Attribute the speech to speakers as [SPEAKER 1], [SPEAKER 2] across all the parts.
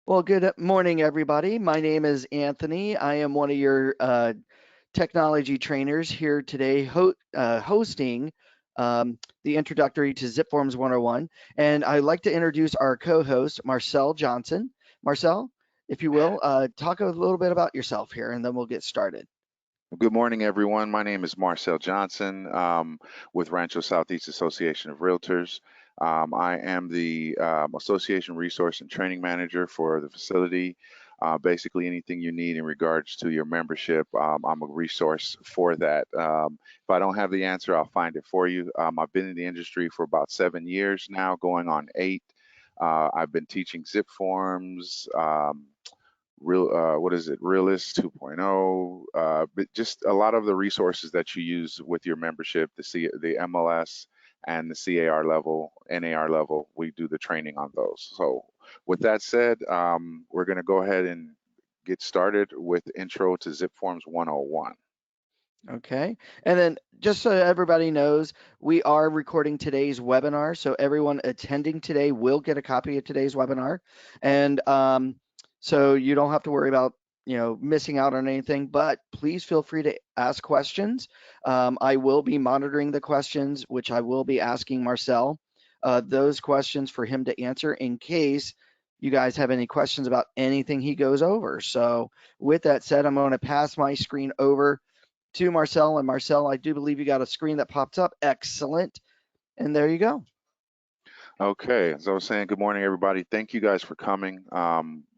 [SPEAKER 1] Well, good morning, everybody. My name is Anthony. I am one of your technology trainers here today, hosting the introductory to zipForms 101. And I'd like to introduce our co-host, Marcel Johnson. Marcel, if you will, talk a little bit about yourself here, and then we'll get started.
[SPEAKER 2] Good morning, everyone. My name is Marcel Johnson with Rancho Southeast Association of Realtors. I am the Association Resource and Training Manager for the facility. Basically, anything you need in regards to your membership, I'm a resource for that. If I don't have the answer, I'll find it for you. I've been in the industry for about 7 years now, going on 8. I've been teaching zip forms. Realist 2.0, but just a lot of the resources that you use with your membership, the MLS and the CAR level, NAR level, we do the training on those. So with that said, we're going to go ahead and get started with intro to zipforms 101.
[SPEAKER 1] Okay. And then just so everybody knows, we are recording today's webinar. So everyone attending today will get a copy of today's webinar. And so you don't have to worry about, missing out on anything, but please feel free to ask questions. I will be monitoring the questions, which I will be asking Marcel those questions for him to answer in case you guys have any questions about anything he goes over. So with that said, I'm going to pass my screen over to Marcel. And Marcel, I do believe you got a screen that popped up. Excellent. And there you go.
[SPEAKER 2] Okay, as I was saying, good morning, everybody. Thank you guys for coming.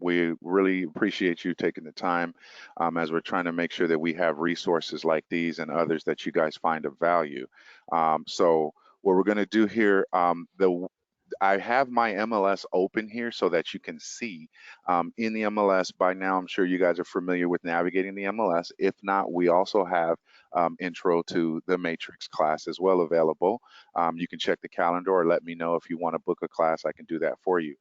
[SPEAKER 2] We really appreciate you taking the time as we're trying to make sure that we have resources like these and others that you guys find of value. So what we're going to do here, I have my MLS open here so that you can see in the MLS. By now, I'm sure you guys are familiar with navigating the MLS. If not, we also have intro to the matrix class as well available. You can check the calendar or let me know if you want to book a class. I can do that for you.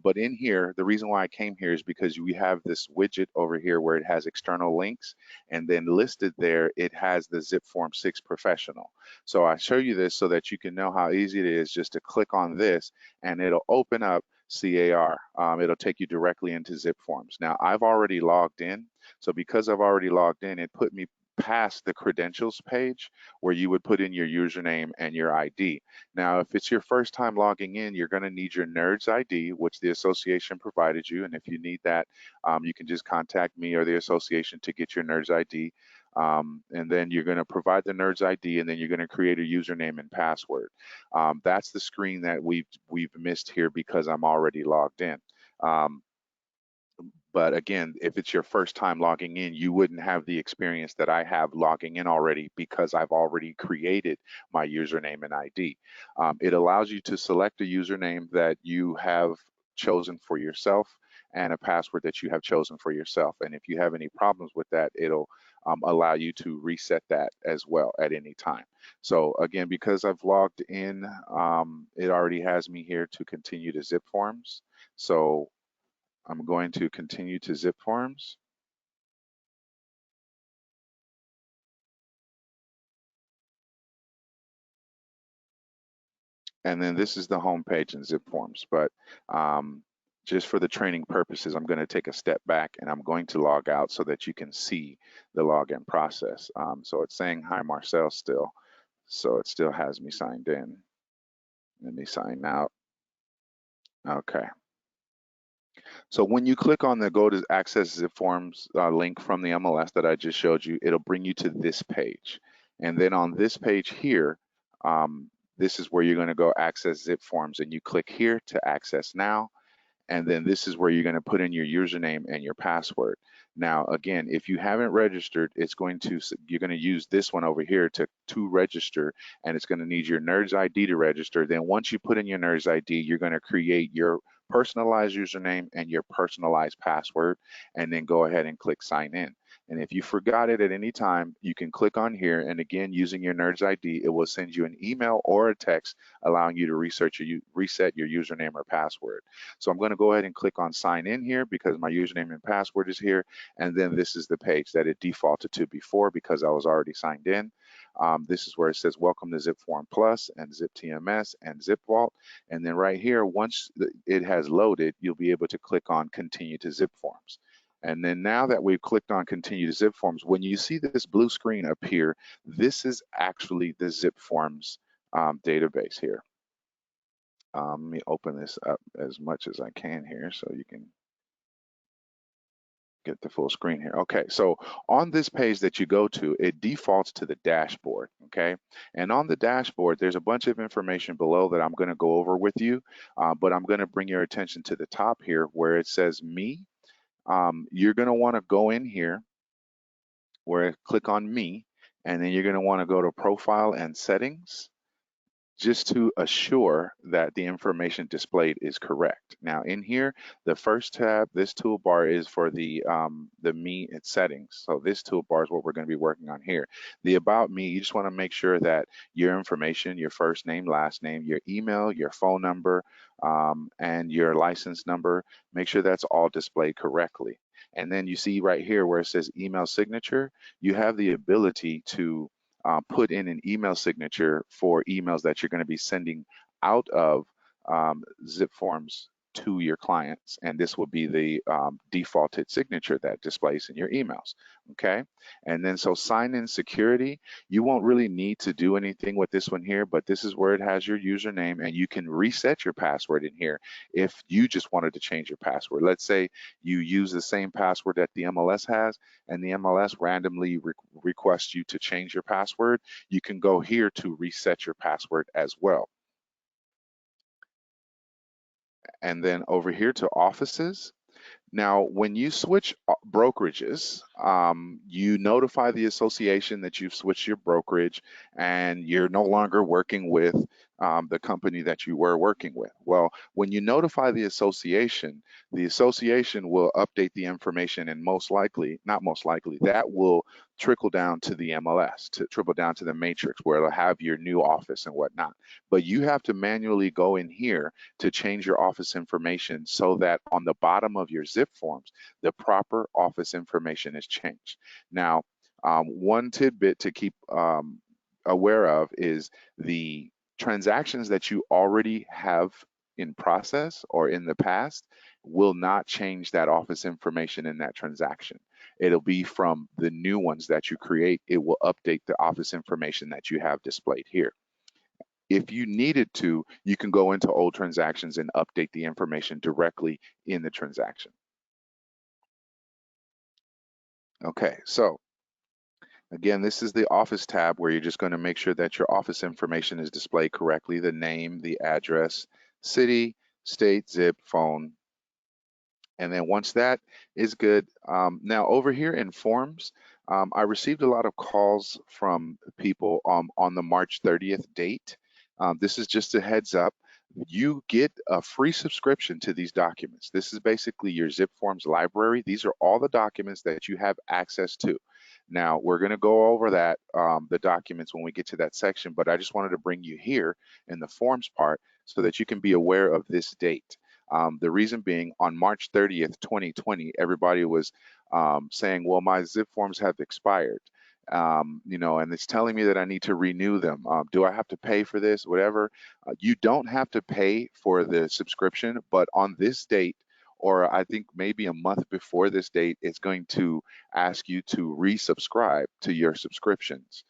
[SPEAKER 2] But in here, the reason why I came here is because we have this widget over here where it has external links, and then listed there, it has the zipform 6 Professional. So I show you this so that you can know how easy it is just to click on this and it'll open up CAR. It'll take you directly into zipforms. Now, I've already logged in. So because I've already logged in, it put me past the credentials page where you would put in your username and your ID. Now, if it's your first time logging in, you're going to need your NERDS ID, which the association provided you. And if you need that, you can just contact me or the association to get your NERDS ID. And then you're going to provide the NERDS ID, and then you're going to create a username and password. That's the screen that we've missed here because I'm already logged in. But again, if it's your first time logging in, you wouldn't have the experience that I have logging in already because I've already created my username and ID. It allows you to select a username that you have chosen for yourself and a password that you have chosen for yourself. And if you have any problems with that, it'll allow you to reset that as well at any time. So again, because I've logged in, it already has me here to continue to zipforms. So I'm going to continue to zipforms. And then this is the home page in zipforms. But just for the training purposes, I'm going to take a step back and I'm going to log out so that you can see the login process. So it's saying hi Marcel still. So it still has me signed in. Let me sign out. Okay. So when you click on the go to access zipforms link from the MLS that I just showed you, it'll bring you to this page. And then on this page here, this is where you're going to go access zipforms, and you click here to access now. And then this is where you're going to put in your username and your password. Now, again, if you haven't registered, you're going to use this one over here to register, and it's going to need your NERDS ID to register. Then once you put in your NERDS ID, you're going to create your personalized username and your personalized password, and then go ahead and click sign in. And if you forgot it at any time, you can click on here, and again, using your NERDS ID, it will send you an email or a text allowing you to reset your username or password. So I'm going to go ahead and click on sign in here because my username and password is here. And then this is the page that it defaulted to before because I was already signed in. This is where it says welcome to ZipForm Plus and ZipTMS and ZipVault. And then right here, once it has loaded, you'll be able to click on continue to ZipForms. And then now that we've clicked on continue to ZipForms, when you see this blue screen appear, this is actually the ZipForms database here. Let me open this up as much as I can here so you can get the full screen here. Okay, so on this page that you go to, it defaults to the dashboard, okay? And on the dashboard, there's a bunch of information below that I'm gonna go over with you, but I'm gonna bring your attention to the top here where it says me. You're gonna wanna go in here where click on me, and then you're gonna wanna go to profile and settings, just to assure that the information displayed is correct. Now in here, the first tab, this toolbar is for the me and settings. So this toolbar is what we're going to be working on here. The about me, you just want to make sure that your information, your first name, last name, your email, your phone number, and your license number, make sure that's all displayed correctly. And then you see right here where it says email signature, you have the ability to put in an email signature for emails that you're going to be sending out of ZipForms to your clients, and this will be the defaulted signature that displays in your emails, okay? And then so sign-in security, you won't really need to do anything with this one here, but this is where it has your username, and you can reset your password in here if you just wanted to change your password. Let's say you use the same password that the MLS has, and the MLS randomly requests you to change your password, you can go here to reset your password as well. And then over here to offices. Now, when you switch brokerages, you notify the association that you've switched your brokerage and you're no longer working with the company that you were working with. Well, when you notify the association will update the information, and most likely, not most likely, that will trickle down to the MLS, to trickle down to the matrix where it'll have your new office and whatnot. But you have to manually go in here to change your office information so that on the bottom of your zip forms, the proper office information is changed. Now, one tidbit to keep aware of is the transactions that you already have in process or in the past will not change that office information in that transaction. It'll be from the new ones that you create. It will update the office information that you have displayed here. If you needed to, you can go into old transactions and update the information directly in the transaction. Okay, so again, this is the office tab where you're just going to make sure that your office information is displayed correctly, the name, the address, city, state, zip, phone. And then once that is good, now over here in forms, I received a lot of calls from people on the March 30th date. This is just a heads up. You get a free subscription to these documents. This is basically your ZipForms library. These are all the documents that you have access to. Now, we're going to go over that, the documents when we get to that section, but I just wanted to bring you here in the forms part so that you can be aware of this date. The reason being, on March 30th, 2020, everybody was saying, well, my zip forms have expired, you know, and it's telling me that I need to renew them. Do I have to pay for this, whatever? You don't have to pay for the subscription, but on this date, or I think maybe a month before this date, it's going to ask you to resubscribe to your subscriptions.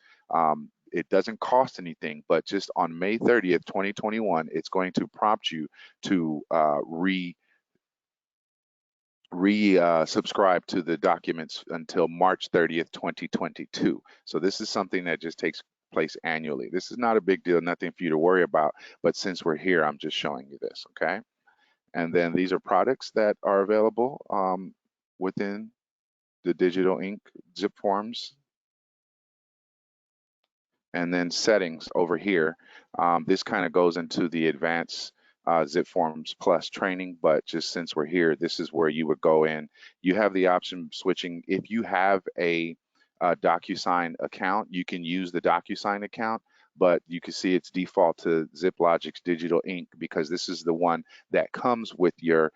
[SPEAKER 2] It doesn't cost anything, but just on May 30th, 2021, it's going to prompt you to subscribe to the documents until March 30th, 2022. So this is something that just takes place annually. This is not a big deal, nothing for you to worry about, but since we're here, I'm just showing you this, okay? And then these are products that are available within the digital ink zip forms. And then settings over here. This kind of goes into the advanced ZipForms Plus training, but just since we're here, this is where you would go in. You have the option of switching. If you have a DocuSign account, you can use the DocuSign account, but you can see it's default to ZipLogic's Digital Ink because this is the one that comes with your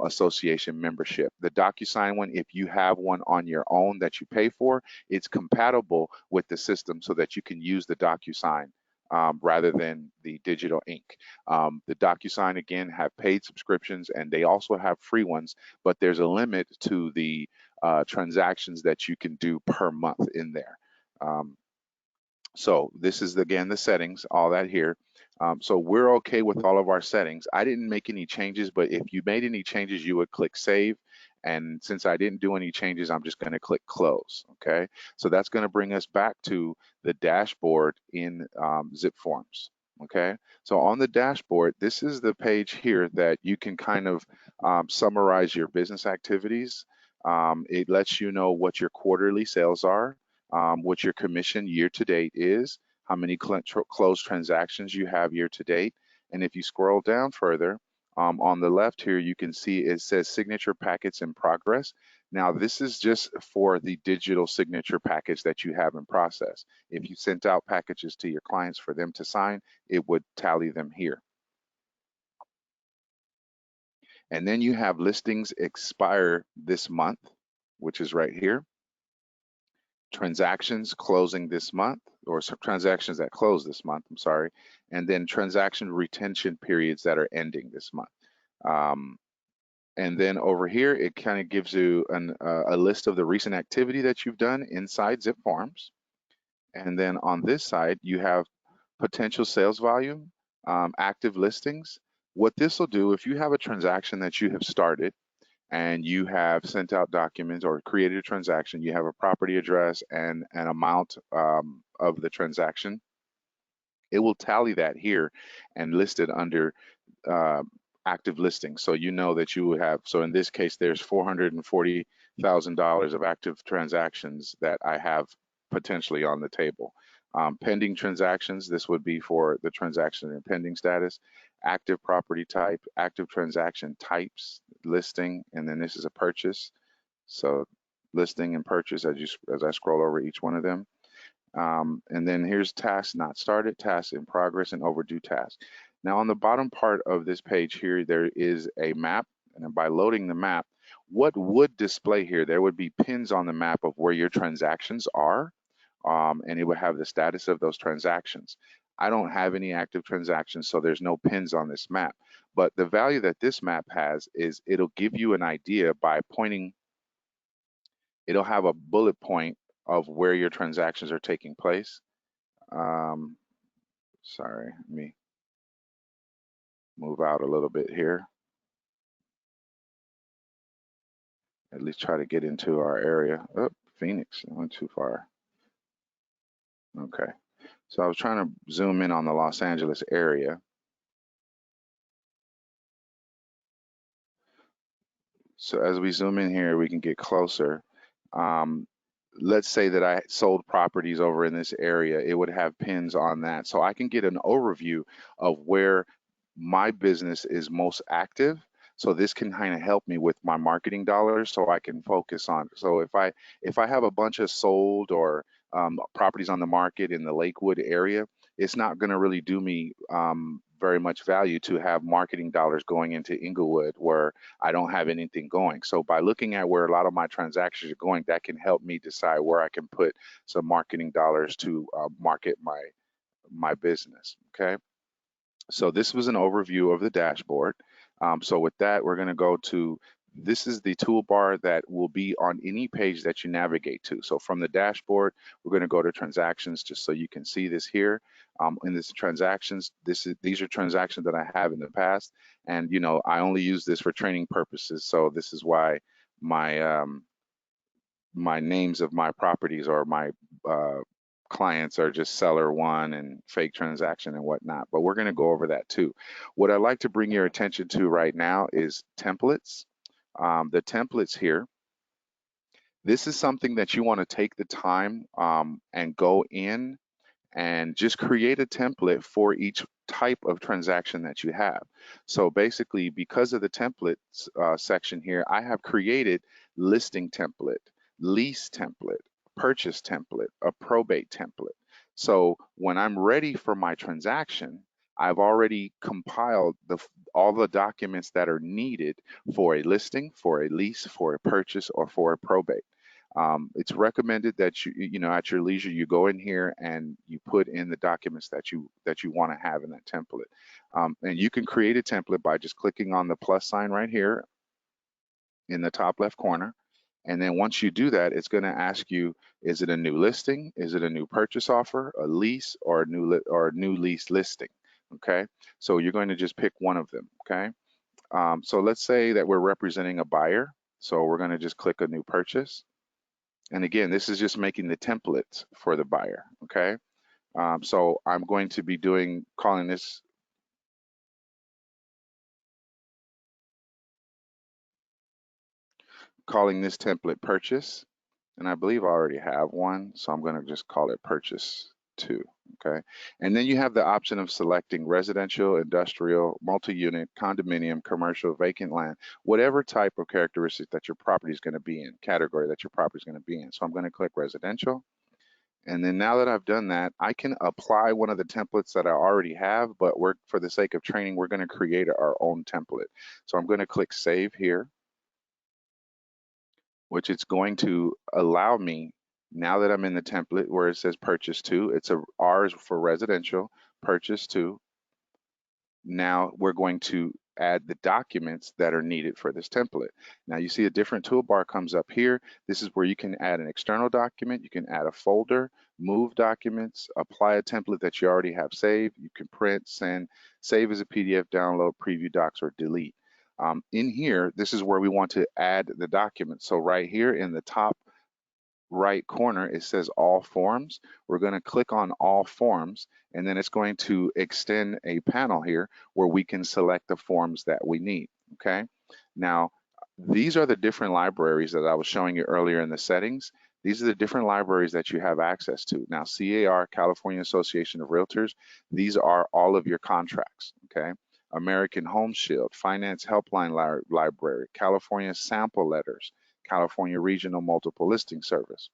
[SPEAKER 2] association membership. The DocuSign one, if you have one on your own that you pay for, it's compatible with the system so that you can use the DocuSign rather than the digital ink. The DocuSign, again, have paid subscriptions and they also have free ones, but there's a limit to the transactions that you can do per month in there. So this is, again, the settings, all that here. So we're okay with all of our settings. I didn't make any changes, but if you made any changes, you would click save. And since I didn't do any changes, I'm just going to click close. Okay. So that's going to bring us back to the dashboard in zipForms. Okay. So on the dashboard, this is the page here that you can kind of summarize your business activities. It lets you know what your quarterly sales are, what your commission year to date is, how many closed transactions you have year to date. And if you scroll down further, on the left here, you can see it says signature packets in progress. Now, this is just for the digital signature package that you have in process. If you sent out packages to your clients for them to sign, it would tally them here. And then you have listings expire this month, which is right here. Transactions closing this month, or some transactions that close this month, I'm sorry, and then transaction retention periods that are ending this month. And then over here, it kind of gives you a list of the recent activity that you've done inside zipForms. And then on this side, you have potential sales volume, active listings. What this will do, if you have a transaction that you have started, and you have sent out documents or created a transaction, you have a property address and an amount of the transaction, it will tally that here and list it under active listings. So you know that you would have, so in this case, there's $440,000 of active transactions that I have potentially on the table. Pending transactions, this would be for the transaction in pending status. Active property type, active transaction types, listing, and then this is a purchase. So listing and purchase as I scroll over each one of them. And then here's tasks not started, tasks in progress, and overdue tasks. Now on the bottom part of this page here, there is a map, and by loading the map, what would display here, there would be pins on the map of where your transactions are, and it would have the status of those transactions. I don't have any active transactions, so there's no pins on this map. But the value that this map has is it'll give you an idea by pointing, it'll have a bullet point of where your transactions are taking place. Sorry, let me move out a little bit here. At least try to get into our area. Oh, Phoenix, I went too far. Okay, so I was trying to zoom in on the Los Angeles area. So as we zoom in here, we can get closer. Let's say that I sold properties over in this area, it would have pins on that. So I can get an overview of where my business is most active. So this can kind of help me with my marketing dollars so I can focus on. So if I have a bunch of sold or properties on the market in the Lakewood area, it's not going to really do me very much value to have marketing dollars going into Inglewood where I don't have anything going. So by looking at where a lot of my transactions are going, that can help me decide where I can put some marketing dollars to market my business. Okay. So this was an overview of the dashboard. So with that, we're going to go to, this is the toolbar that will be on any page that you navigate to. So from the dashboard, we're going to go to transactions just so you can see this here. In this transactions, these are transactions that I have in the past. And, you know, I only use this for training purposes. So this is why my, my names of my properties or my clients are just seller one and fake transaction and whatnot, but we're going to go over that too. What I'd like to bring your attention to right now is templates. The templates here, this is something that you want to take the time and go in and just create a template for each type of transaction that you have. So basically, because of the templates section here, I have created listing template, lease template, purchase template, a probate template. So when I'm ready for my transaction, I've already compiled all the documents that are needed for a listing, for a lease, for a purchase, or for a probate. It's recommended that you know, at your leisure, you go in here and you put in the documents that you want to have in that template. And you can create a template by just clicking on the plus sign right here in the top left corner. And then once you do that, it's going to ask you, is it a new listing? Is it a new purchase offer, a lease, or a new lease listing? Okay, so you're going to just pick one of them. Okay, so let's say that we're representing a buyer. So we're going to just click a new purchase. And again, this is just making the templates for the buyer. Okay, so I'm going to be calling this template purchase. And I believe I already have one, so I'm going to just call it purchase 2. Okay, and then you have the option of selecting residential, industrial, multi-unit, condominium, commercial, vacant land, whatever type of characteristic that your property is going to be in, category that your property is going to be in. So I'm going to click residential. And then now that I've done that, I can apply one of the templates that I already have, but for the sake of training, we're going to create our own template. So I'm going to click save here, which it's going to allow me, now that I'm in the template where it says purchase to, it's a R for residential, purchase to. Now we're going to add the documents that are needed for this template. Now you see a different toolbar comes up here. This is where you can add an external document, you can add a folder, move documents, apply a template that you already have saved. You can print, send, save as a PDF, download, preview docs, or delete. In here, this is where we want to add the document. So right here in the top right corner, it says all forms. We're going to click on all forms, and then it's going to extend a panel here where we can select the forms that we need. Okay. Now, these are the different libraries that I was showing you earlier in the settings. These are the different libraries that you have access to. Now, CAR, California Association of Realtors, these are all of your contracts. Okay. American Home Shield, Finance Helpline Library, California Sample Letters, California Regional Multiple Listing Service.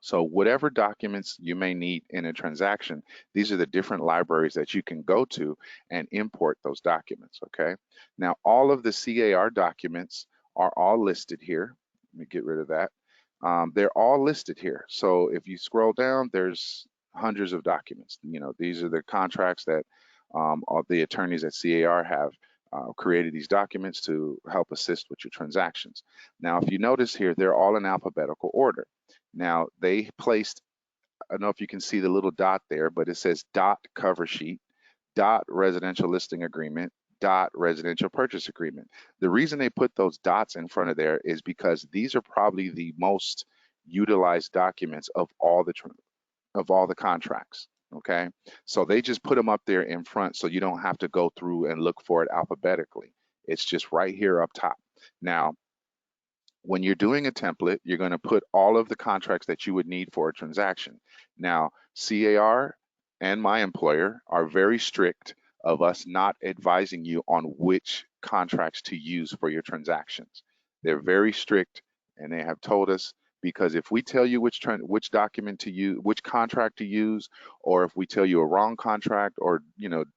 [SPEAKER 2] So whatever documents you may need in a transaction, these are the different libraries that you can go to and import those documents, okay? Now, all of the CAR documents are all listed here. Let me get rid of that. They're all listed here. So if you scroll down, there's hundreds of documents. You know, these are the contracts that all the attorneys at CAR have created these documents to help assist with your transactions. Now, if you notice here, they're all in alphabetical order. Now, they placed, I don't know if you can see the little dot there, but it says dot cover sheet, dot residential listing agreement, dot residential purchase agreement. The reason they put those dots in front of there is because these are probably the most utilized documents of all the contracts. Okay, so they just put them up there in front so you don't have to go through and look for it alphabetically. It's just right here up top. Now, when you're doing a template, you're going to put all of the contracts that you would need for a transaction. Now, CAR and my employer are very strict of us not advising you on which contracts to use for your transactions. They're very strict, and they have told us, because if we tell you which document to use, which contract to use, or if we tell you a wrong contract, or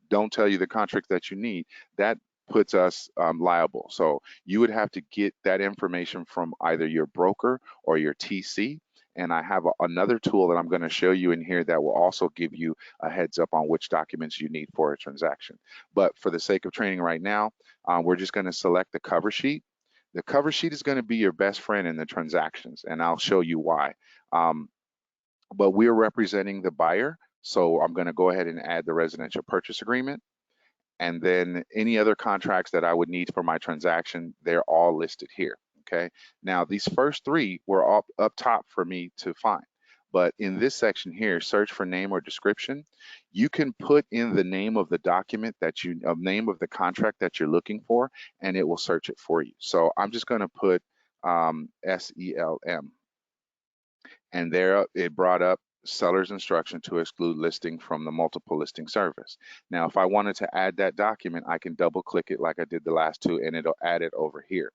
[SPEAKER 2] don't tell you the contract that you need, that puts us liable. So you would have to get that information from either your broker or your TC. And I have another tool that I'm going to show you in here that will also give you a heads up on which documents you need for a transaction. But for the sake of training right now, we're just going to select the cover sheet. The cover sheet is going to be your best friend in the transactions, and I'll show you why. But we're representing the buyer, so I'm going to go ahead and add the residential purchase agreement. And then any other contracts that I would need for my transaction, they're all listed here, okay? Now, these first three were up top for me to find. But in this section here, search for name or description, you can put in the name of the document name of the contract that you're looking for, and it will search it for you. So I'm just gonna put SELM. And there it brought up seller's instruction to exclude listing from the multiple listing service. Now, if I wanted to add that document, I can double click it like I did the last two, and it'll add it over here.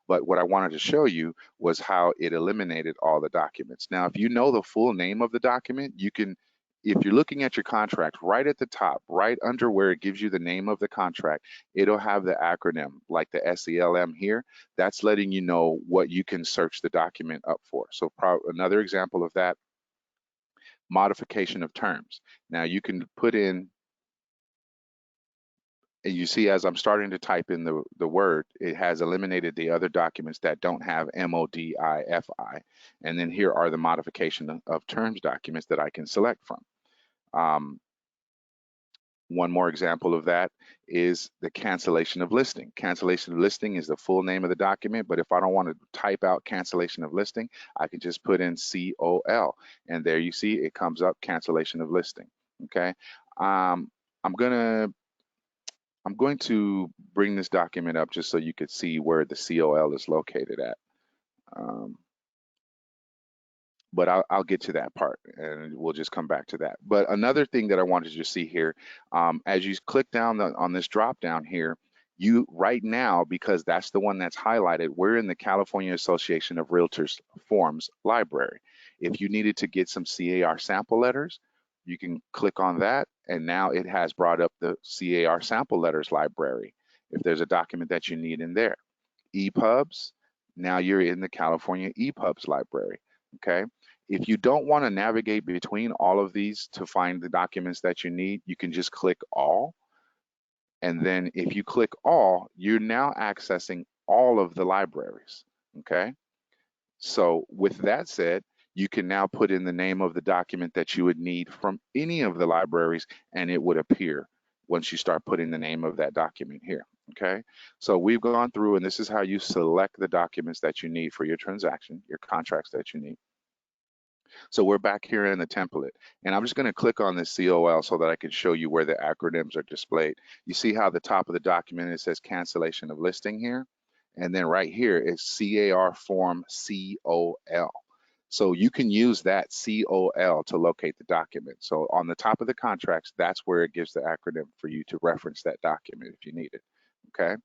[SPEAKER 2] But what I wanted to show you was how it eliminated all the documents. Now, if you know the full name of the document, you can if you're looking at your contract, right at the top, right under where it gives you the name of the contract, it'll have the acronym like the SELM here. That's letting you know what you can search the document up for. So another example of that, modification of terms. Now you can put in, and you see as I'm starting to type in the word, it has eliminated the other documents that don't have MODIFI. And then here are the modification of terms documents that I can select from. One more example of that is the cancellation of listing. Cancellation of listing is the full name of the document, but if I don't want to type out cancellation of listing, I can just put in COL, and there you see it comes up, cancellation of listing. Okay, I'm going to bring this document up just so you could see where the COL is located at. But I'll get to that part, and we'll just come back to that. But another thing that I wanted you to see here, as you click down on this drop down here, you right now, because that's the one that's highlighted, we're in the California Association of Realtors Forms library. If you needed to get some CAR sample letters, you can click on that, and now it has brought up the CAR sample letters library. If there's a document that you need in there, EPUBs, now you're in the California EPUBs library. Okay. If you don't want to navigate between all of these to find the documents that you need, you can just click all. And then if you click all, you're now accessing all of the libraries. Okay. So with that said, you can now put in the name of the document that you would need from any of the libraries, and it would appear once you start putting the name of that document here. Okay. So we've gone through, and this is how you select the documents that you need for your transaction, your contracts that you need. So we're back here in the template, and I'm just going to click on this COL so that I can show you where the acronyms are displayed. You see how the top of the document, it says cancellation of listing here, and then right here is CAR form COL. So you can use that COL to locate the document. So on the top of the contracts, that's where it gives the acronym for you to reference that document if you need it. Okay.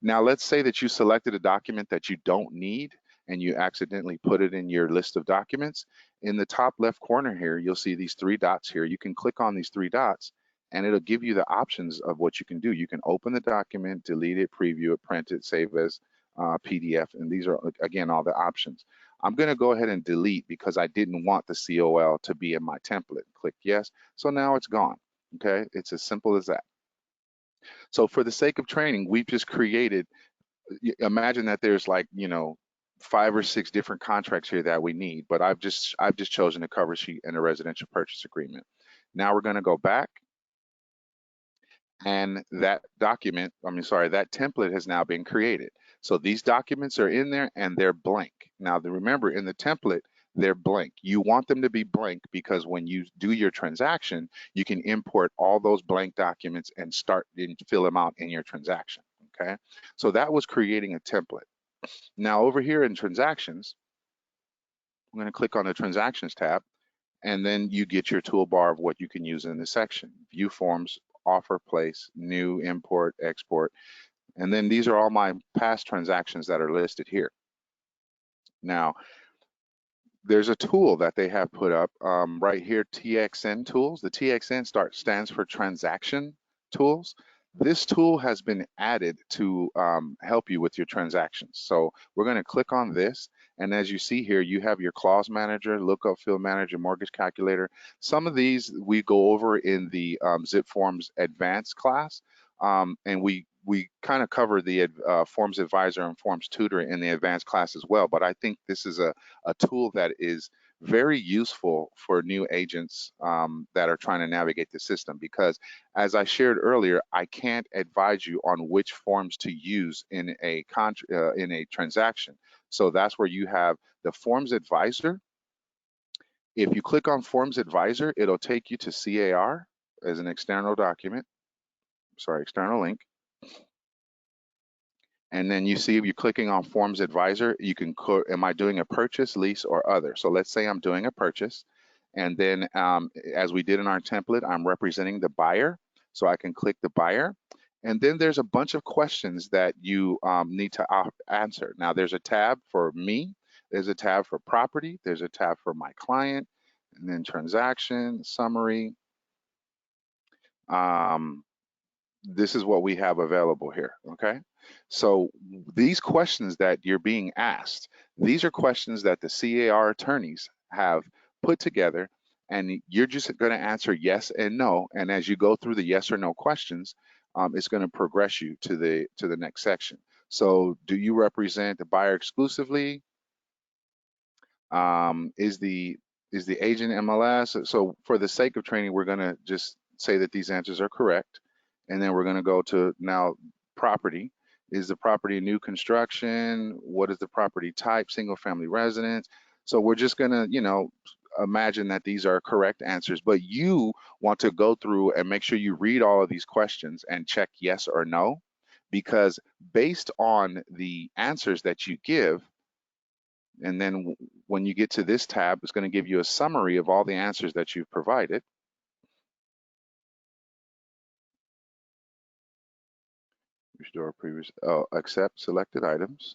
[SPEAKER 2] Now let's say that you selected a document that you don't need and you accidentally put it in your list of documents. In the top left corner here, you'll see these three dots here. You can click on these three dots and it'll give you the options of what you can do. You can open the document, delete it, preview it, print it, save as PDF, and these are, again, all the options. I'm going to go ahead and delete because I didn't want the COL to be in my template. Click yes. So now it's gone. Okay, it's as simple as that. So for the sake of training, we've just created, imagine that there's like, 5 or 6 different contracts here that we need, but I've just chosen a cover sheet and a residential purchase agreement. Now we're going to go back, and that that template has now been created. So these documents are in there and they're blank. Now remember, in the template, they're blank. You want them to be blank because when you do your transaction, you can import all those blank documents and start and fill them out in your transaction. Okay, so that was creating a template. Now over here in transactions, I'm going to click on the transactions tab, and then you get your toolbar of what you can use in this section. View forms, offer, place, new, import, export. And then these are all my past transactions that are listed here. Now, there's a tool that they have put up right here, TXN tools. The TXN stands for transaction tools. This tool has been added to help you with your transactions. So we're going to click on this. And as you see here, you have your clause manager, lookup field manager, mortgage calculator. Some of these we go over in the zipForms advanced class. And we kind of cover the Forms Advisor and Forms Tutor in the advanced class as well. But I think this is a tool that is very useful for new agents that are trying to navigate the system, because as I shared earlier, I can't advise you on which forms to use in a transaction. So that's where you have the Forms Advisor. If you click on Forms Advisor, it'll take you to CAR as an external document, external link. And then you see you're clicking on Forms Advisor, you can, am I doing a purchase, lease, or other? So let's say I'm doing a purchase. And then as we did in our template, I'm representing the buyer. So I can click the buyer. And then there's a bunch of questions that you need to answer. Now there's a tab for me, there's a tab for property, there's a tab for my client, and then transaction, summary. This is what we have available here, okay? So these questions that you're being asked, these are questions that the CAR attorneys have put together, and you're just going to answer yes and no. And as you go through the yes or no questions, it's going to progress you to the next section. So do you represent the buyer exclusively? Is the agent MLS? So for the sake of training, we're going to just say that these answers are correct. And then we're going to go to now property. Is the property new construction? What is the property type? Single family residence. So we're just going to, imagine that these are correct answers, but you want to go through and make sure you read all of these questions and check yes or no, because based on the answers that you give, and then when you get to this tab, it's going to give you a summary of all the answers that you've provided. Restore previous, accept selected items.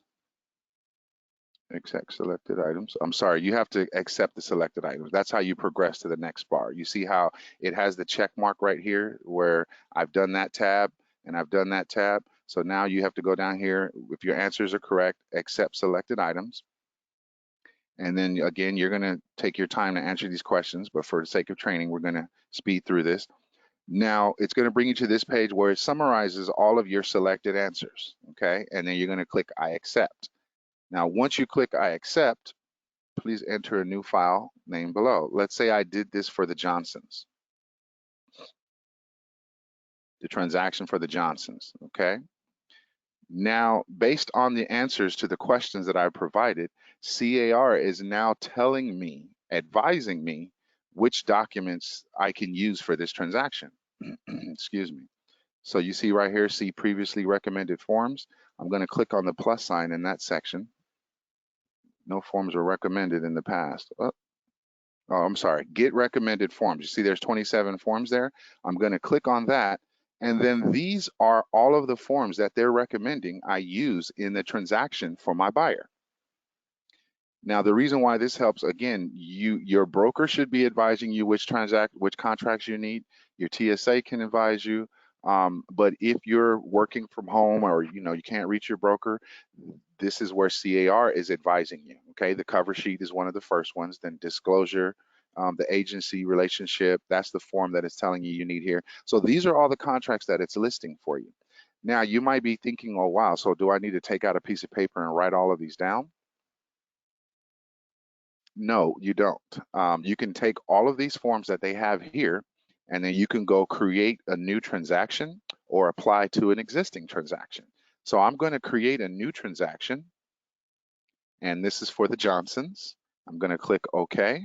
[SPEAKER 2] Accept selected items. I'm sorry, you have to accept the selected items. That's how you progress to the next bar. You see how it has the check mark right here where I've done that tab and I've done that tab. So now you have to go down here. If your answers are correct, accept selected items. And then again, you're going to take your time to answer these questions, but for the sake of training, we're going to speed through this. Now it's going to bring you to this page where it summarizes all of your selected answers, okay? And then you're going to click I accept. Now, once you click I accept, please enter a new file name below. Let's say I did this for the Johnsons, the transaction for the Johnsons, okay? Now, based on the answers to the questions that I provided, CAR is now telling me, advising me, which documents I can use for this transaction. Excuse me. So you see right here, see previously recommended forms. I'm going to click on the plus sign in that section. No forms were recommended in the past. Oh, I'm sorry, get recommended forms. You see there's 27 forms there. I'm going to click on that. And then these are all of the forms that they're recommending I use in the transaction for my buyer. Now, the reason why this helps, again, your broker should be advising you which contracts you need. Your TSA can advise you. But if you're working from home or you can't reach your broker, this is where CAR is advising you. Okay, the cover sheet is one of the first ones. Then disclosure, the agency relationship, that's the form that it's telling you need here. So these are all the contracts that it's listing for you. Now you might be thinking, oh wow, so do I need to take out a piece of paper and write all of these down? No, you don't. You can take all of these forms that they have here, and then you can go create a new transaction or apply to an existing transaction. So I'm going to create a new transaction, and this is for the Johnsons. I'm going to click OK.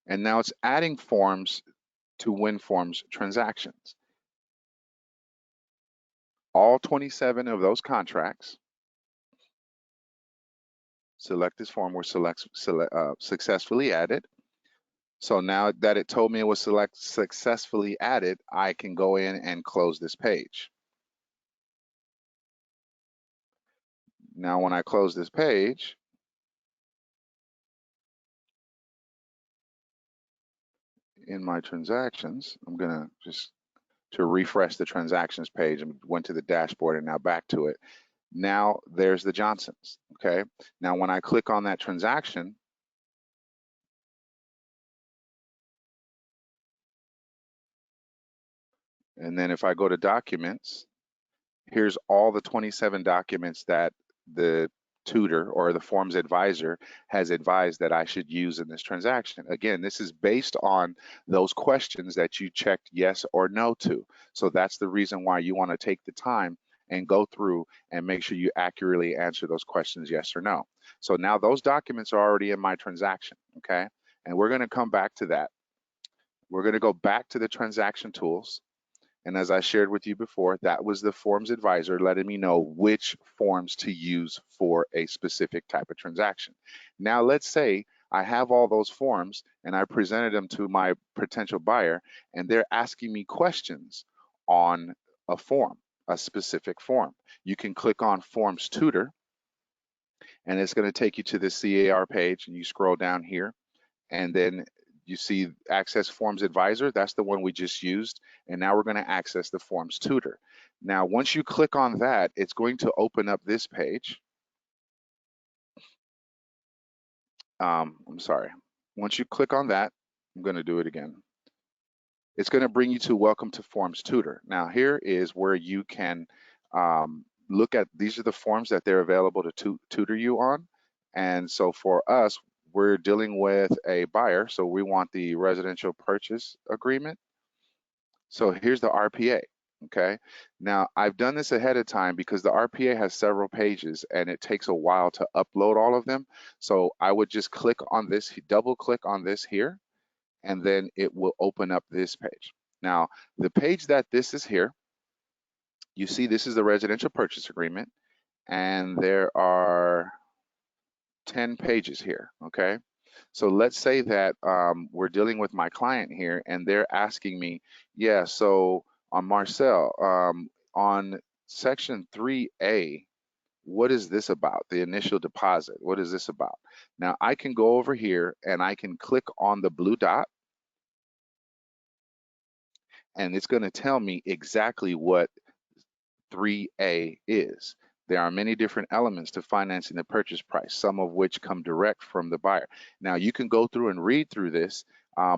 [SPEAKER 2] And now it's adding forms to WinForms transactions. All 27 of those contracts, select this form, were successfully added. So now that it told me it was successfully added, I can go in and close this page. Now, when I close this page, in my transactions, I'm gonna just to refresh the transactions page and went to the dashboard and now back to it. Now there's the Johnsons, okay? Now when I click on that transaction, and then if I go to documents, here's all the 27 documents that the tutor or the forms advisor has advised that I should use in this transaction. Again, this is based on those questions that you checked yes or no to. So that's the reason why you want to take the time and go through and make sure you accurately answer those questions yes or no. So now those documents are already in my transaction, okay? And we're going to come back to that. We're going to go back to the transaction tools. And as I shared with you before, that was the forms advisor letting me know which forms to use for a specific type of transaction. Now, let's say I have all those forms and I presented them to my potential buyer and they're asking me questions on a form, a specific form. You can click on Forms Tutor, and it's going to take you to the CAR page, and you scroll down here, and then you see Access Forms Advisor. That's the one we just used, and now we're going to access the Forms Tutor. Now, once you click on that, it's going to open up this page. I'm sorry. Once you click on that, I'm going to do it again. It's going to bring you to Welcome to Forms Tutor. Now, here is where you can look at, these are the forms that they're available to tutor you on. And so for us, we're dealing with a buyer, so we want the residential purchase agreement. So here's the RPA, okay? Now, I've done this ahead of time because the RPA has several pages and it takes a while to upload all of them. So I would just click on this, double click on this here, and then it will open up this page. Now, the page that this is here, you see this is the residential purchase agreement, and there are 10 pages here, okay? So let's say that we're dealing with my client here, and they're asking me, yeah, so on Marcel, on section 3A, what is this about? The initial deposit, what is this about? Now, I can go over here and I can click on the blue dot, and it's going to tell me exactly what 3A is. There are many different elements to financing the purchase price, some of which come direct from the buyer. Now, you can go through and read through this,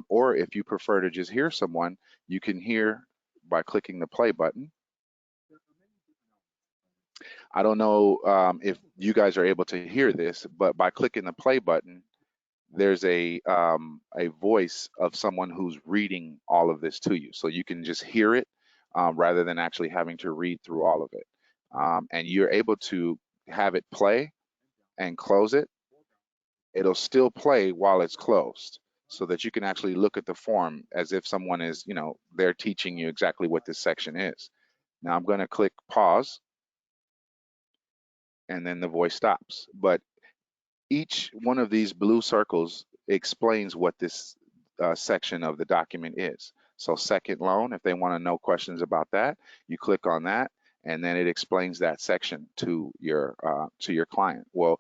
[SPEAKER 2] or if you prefer to just hear someone, you can hear by clicking the play button. I don't know if you guys are able to hear this, but by clicking the play button, there's a voice of someone who's reading all of this to you. So you can just hear it rather than actually having to read through all of it. And you're able to have it play and close it. It'll still play while it's closed so that you can actually look at the form as if someone is, they're teaching you exactly what this section is. Now I'm going to click pause, and then the voice stops. But each one of these blue circles explains what this section of the document is. So second loan, if they want to know questions about that, you click on that, and then it explains that section to your client. Well,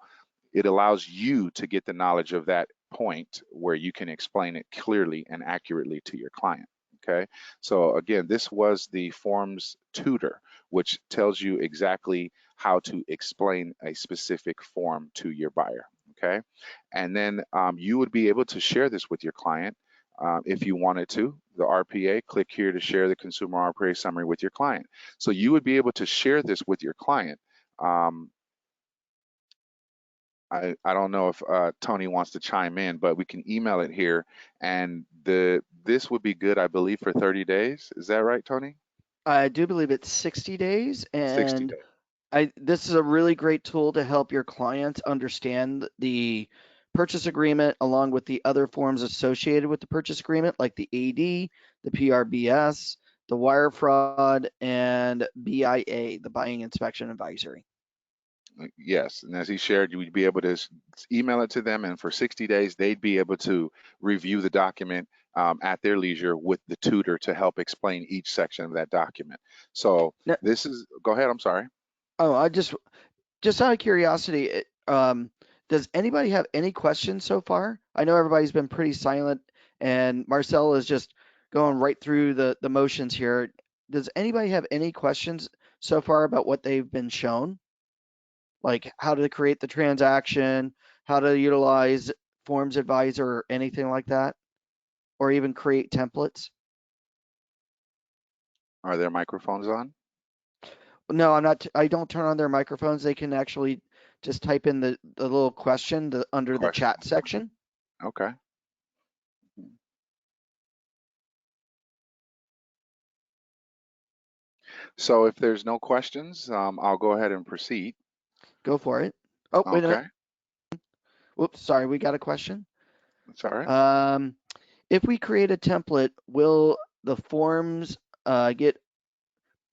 [SPEAKER 2] it allows you to get the knowledge of that point where you can explain it clearly and accurately to your client. Okay, so again, this was the Forms Tutor, which tells you exactly how to explain a specific form to your buyer. Okay, and then you would be able to share this with your client if you wanted to. The RPA, click here to share the consumer RPA summary with your client. So you would be able to share this with your client. I don't know if Tony wants to chime in, but we can email it here, and this would be good, I believe, for 30 days. Is that right, Tony?
[SPEAKER 1] I do believe it's 60 days,
[SPEAKER 2] 60
[SPEAKER 1] and
[SPEAKER 2] days.
[SPEAKER 1] this is a really great tool to help your clients understand the purchase agreement along with the other forms associated with the purchase agreement, like the AD, the PRBS, the wire fraud, and BIA, the buying inspection advisory.
[SPEAKER 2] Yes, and as he shared, you would be able to email it to them, and for 60 days, they'd be able to review the document at their leisure with the tutor to help explain each section of that document. So
[SPEAKER 1] Now,
[SPEAKER 2] this is, go ahead, I'm sorry.
[SPEAKER 1] oh, just out of curiosity, does anybody have any questions so far? I know everybody's been pretty silent, and Marcel is just going right through the motions here. Does anybody have any questions so far about what they've been shown? Like how to create the transaction, how to utilize Forms Advisor or anything like that, or even create templates?
[SPEAKER 2] Are their microphones on?
[SPEAKER 1] No, I'm not. I don't turn on their microphones. They can actually just type in the little question under the
[SPEAKER 2] Question.
[SPEAKER 1] chat section.
[SPEAKER 2] Okay. So if there's no questions, I'll go ahead and proceed.
[SPEAKER 1] Go for it. Oh, wait a minute.
[SPEAKER 2] Okay,
[SPEAKER 1] Whoops, sorry, we got a question.
[SPEAKER 2] that's all right.
[SPEAKER 1] Um, if we create a template, will the forms get,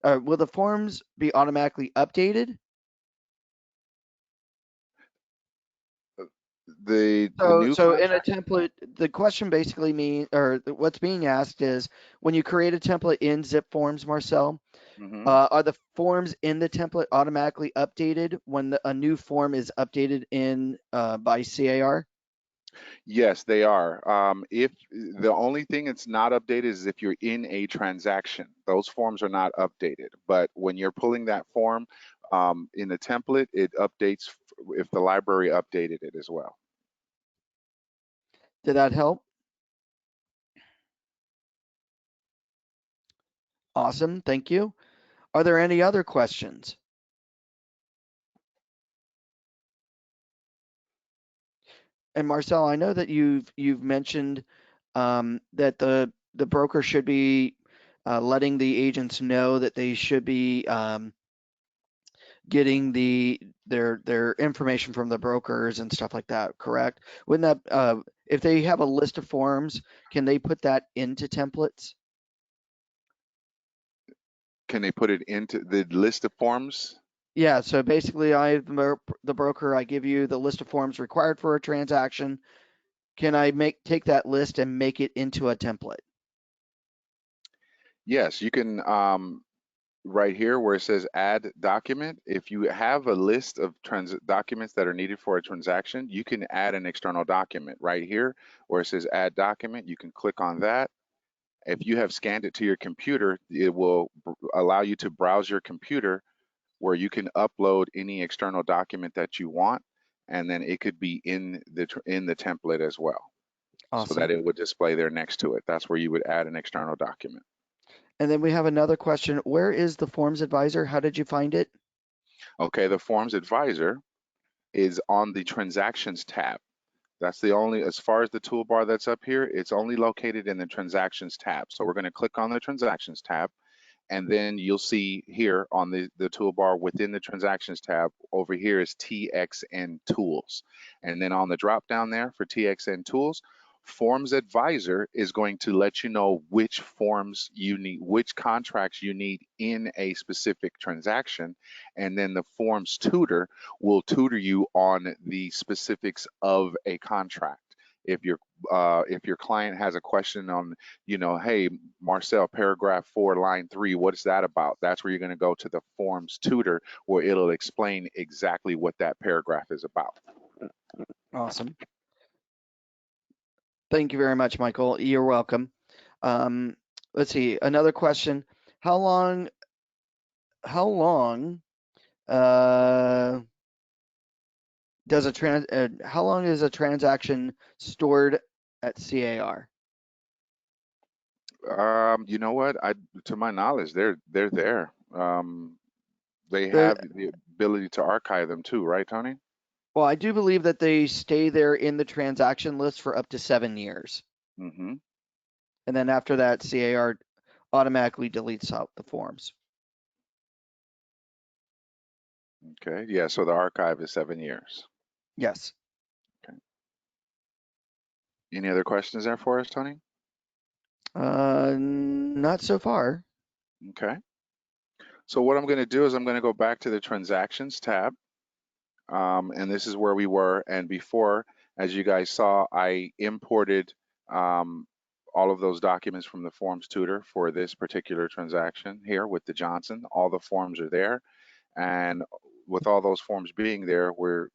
[SPEAKER 1] will the forms be automatically updated?
[SPEAKER 2] The
[SPEAKER 1] So,
[SPEAKER 2] new
[SPEAKER 1] so in a
[SPEAKER 2] contract.
[SPEAKER 1] template, the question basically what's being asked is, when you create a template in zipForms, Marcel,
[SPEAKER 2] Hmm.
[SPEAKER 1] Are the forms in the template automatically updated when a new form is updated in by CAR?
[SPEAKER 2] Yes, they are. If the only thing it's not updated is if you're in a transaction, those forms are not updated. But when you're pulling that form in the template, it updates if the library updated it as well.
[SPEAKER 1] Did that help? Awesome, thank you. Are there any other questions? And Marcel, I know that you've mentioned that the broker should be letting the agents know that they should be getting their information from the brokers and stuff like that. Correct? Wouldn't that if they have a list of forms, can they put that into templates?
[SPEAKER 2] Can they put it into the list of forms?
[SPEAKER 1] Yeah. So basically, the broker. I give you the list of forms required for a transaction. Can I take that list and make it into a template?
[SPEAKER 2] Yes, you can. Right here where it says add document, if you have a list of documents that are needed for a transaction, you can add an external document. Right here where it says add document, you can click on that. If you have scanned it to your computer, it will allow you to browse your computer where you can upload any external document that you want, and then it could be in the template as well, so that
[SPEAKER 1] Awesome.
[SPEAKER 2] it would display there next to it. That's where you would add an external document.
[SPEAKER 1] And then we have another question. Where is the forms advisor? How did you find it?
[SPEAKER 2] Okay, the Forms Advisor is on the Transactions tab. That's the only, as far as the toolbar that's up here, it's only located in the Transactions tab. So we're going to click on the Transactions tab, and then you'll see here on the toolbar within the Transactions tab, over here is TXN Tools. And then on the drop down there for TXN Tools, Forms Advisor is going to let you know which forms you need, which contracts you need in a specific transaction. And then the Forms Tutor will tutor you on the specifics of a contract. If your client has a question on, hey, Marcel, paragraph 4, line 3, what is that about? That's where you're going to go to the Forms Tutor, where it'll explain exactly what that paragraph is about.
[SPEAKER 1] Awesome. Thank you very much, Michael. You're welcome. Um, let's see. Another question. How long, how long, uh, how long is a transaction stored at CAR?
[SPEAKER 2] You know what? To my knowledge, they're there. They
[SPEAKER 1] The,
[SPEAKER 2] have the ability to archive them too, right, Tony?
[SPEAKER 1] well, I do believe that they stay there in the transaction list for up to 7 years.
[SPEAKER 2] Mm-hmm.
[SPEAKER 1] And then after that, CAR automatically deletes out the forms.
[SPEAKER 2] Okay. Yeah. So the archive is 7 years.
[SPEAKER 1] Yes.
[SPEAKER 2] Okay. Any other questions there for us, Tony?
[SPEAKER 1] Not so far.
[SPEAKER 2] Okay. So what I'm going to do is I'm going to go back to the Transactions tab. And this is where we were. And before, as you guys saw, I imported um, all of those documents from the Forms Tutor for this particular transaction here with the Johnson. All the forms are there. And with all those forms being there, we're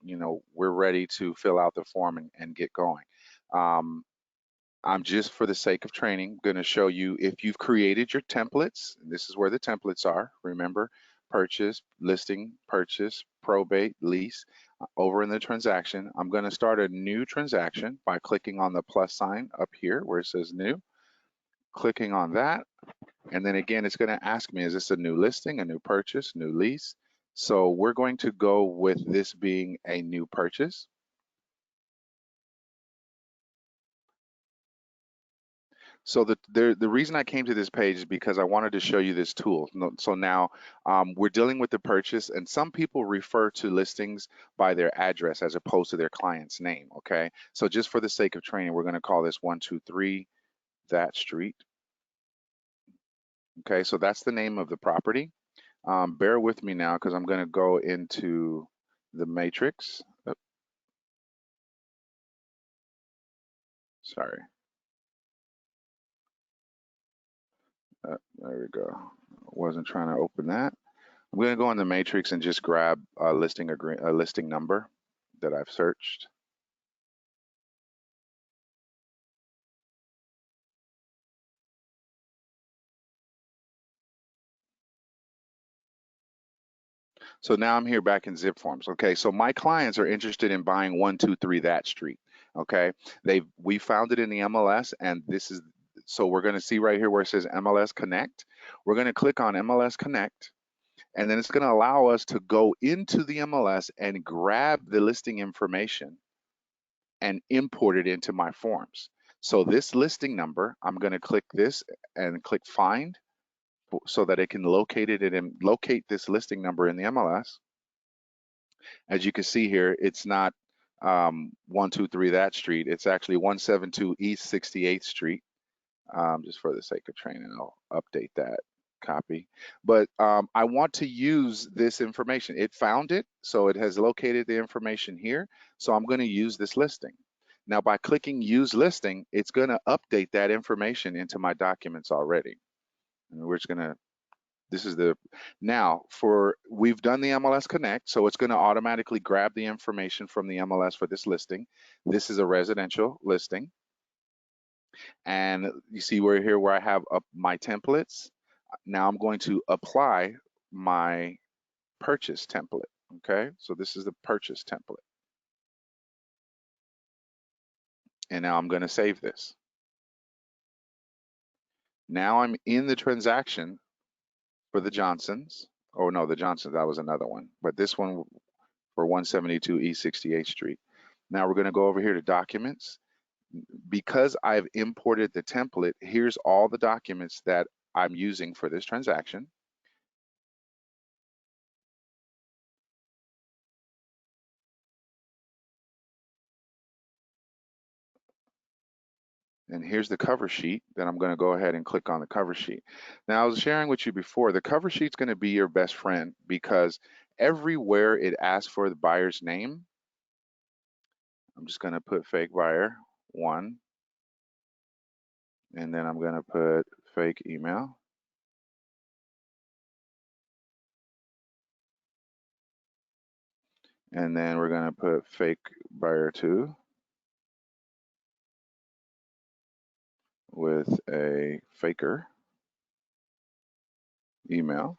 [SPEAKER 2] ready to fill out the form and get going. Um, I'm just, for the sake of training, going to show you if you've created your templates. And this is where the templates are. Remember, purchase, listing, purchase, probate, lease. Over in the transaction, I'm going to start a new transaction by clicking on the plus sign up here where it says new, clicking on that. And then again, it's going to ask me, is this a new listing, a new purchase, new lease? So we're going to go with this being a new purchase. So the reason I came to this page is because I wanted to show you this tool. So now we're dealing with the purchase, and some people refer to listings by their address as opposed to their client's name. Okay, so just for the sake of training, we're going to call this 123 that street. Okay, so that's the name of the property. Bear with me now because I'm going to go into the matrix. Oh, sorry. There we go. Wasn't trying to open that. I'm going to go in the matrix and just grab a listing number that I've searched. So now I'm here back in zipForms. Okay, so my clients are interested in buying 123 that street. Okay, we found it in the MLS, and this is, so we're going to see right here where it says MLS Connect. We're going to click on MLS Connect, and then it's going to allow us to go into the MLS and grab the listing information and import it into my forms. So this listing number, I'm going to click this and click find so that it can locate it and locate this listing number in the MLS. As you can see here, it's not 123 that street. It's actually 172 East 68th Street. Just for the sake of training, I'll update that copy. But I want to use this information. It found it, so it has located the information here. So I'm going to use this listing. Now, by clicking Use Listing, it's going to update that information into my documents already. And we're just going to, this is the, now we've done the MLS Connect, so it's going to automatically grab the information from the MLS for this listing. This is a residential listing. And you see where I have up my templates. Now I'm going to apply my purchase template. Okay, so this is the purchase template. And now I'm going to save this. Now I'm in the transaction for the Johnsons. Oh no, the Johnsons, that was another one. But this one for 172 East 68th Street. Now we're going to go over here to documents. Because I've imported the template, here's all the documents that I'm using for this transaction. And here's the cover sheet. Then I'm going to go ahead and click on the cover sheet. Now, I was sharing with you before, the cover sheet's going to be your best friend because everywhere it asks for the buyer's name, I'm just going to put fake buyer 1, and then I'm going to put fake email. And then we're going to put fake buyer 2 with a faker email.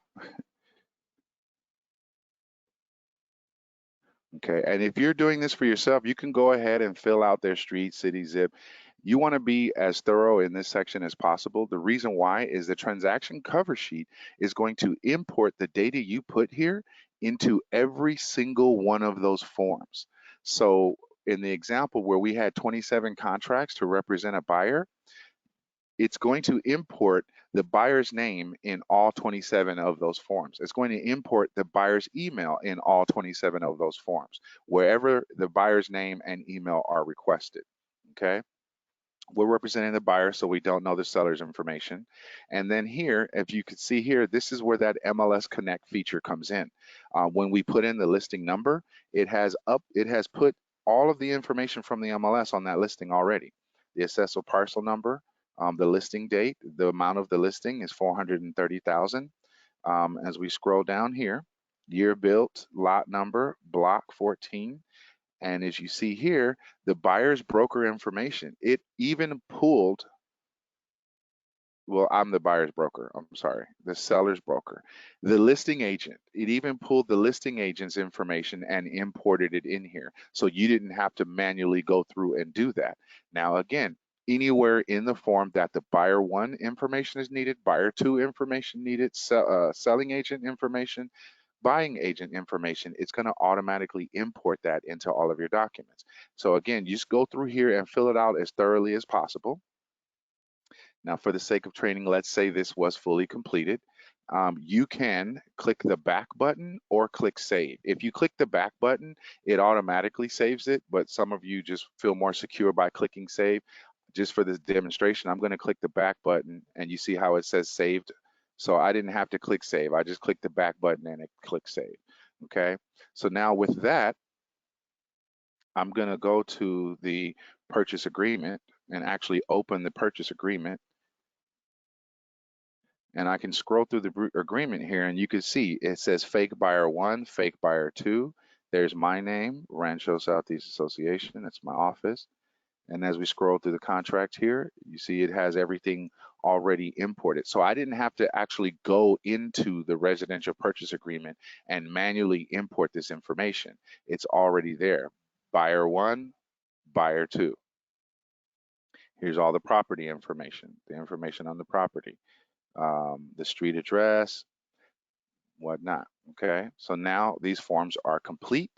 [SPEAKER 2] Okay, and if you're doing this for yourself, you can go ahead and fill out their street, city, zip. You want to be as thorough in this section as possible. The reason why is the transaction cover sheet is going to import the data you put here into every single one of those forms. So in the example where we had 27 contracts to represent a buyer, it's going to import the buyer's name in all 27 of those forms. It's going to import the buyer's email in all 27 of those forms, wherever the buyer's name and email are requested, okay? We're representing the buyer, so we don't know the seller's information. And then here, if you can see here, this is where that MLS Connect feature comes in. When we put in the listing number, it has put all of the information from the MLS on that listing already. The assessor parcel number, the listing date, the amount of the listing is 430,000. As we scroll down here, year built, lot number, block 14. And as you see here, the buyer's broker information, it even pulled, well, I'm the buyer's broker, I'm sorry, the seller's broker. The listing agent, it even pulled the listing agent's information and imported it in here. So you didn't have to manually go through and do that. Now, again, anywhere in the form that the buyer 1 information is needed, buyer 2 information needed, selling agent information, buying agent information, it's going to automatically import that into all of your documents. So again, you just go through here and fill it out as thoroughly as possible. Now, for the sake of training, let's say this was fully completed. You can click the back button or click save. If you click the back button, it automatically saves it, but some of you just feel more secure by clicking save. Just for this demonstration, I'm going to click the back button, and you see how it says saved. So I didn't have to click save. I just clicked the back button and it clicked save. Okay. So now with that, I'm going to go to the purchase agreement and actually open the purchase agreement. And I can scroll through the agreement here, and you can see it says fake buyer 1, fake buyer 2. There's my name, Rancho Southeast Association. That's my office. And as we scroll through the contract here, you see it has everything already imported. So I didn't have to actually go into the residential purchase agreement and manually import this information. It's already there. Buyer 1, buyer 2. Here's all the property information, the information on the property, the street address, whatnot. Okay, so now these forms are complete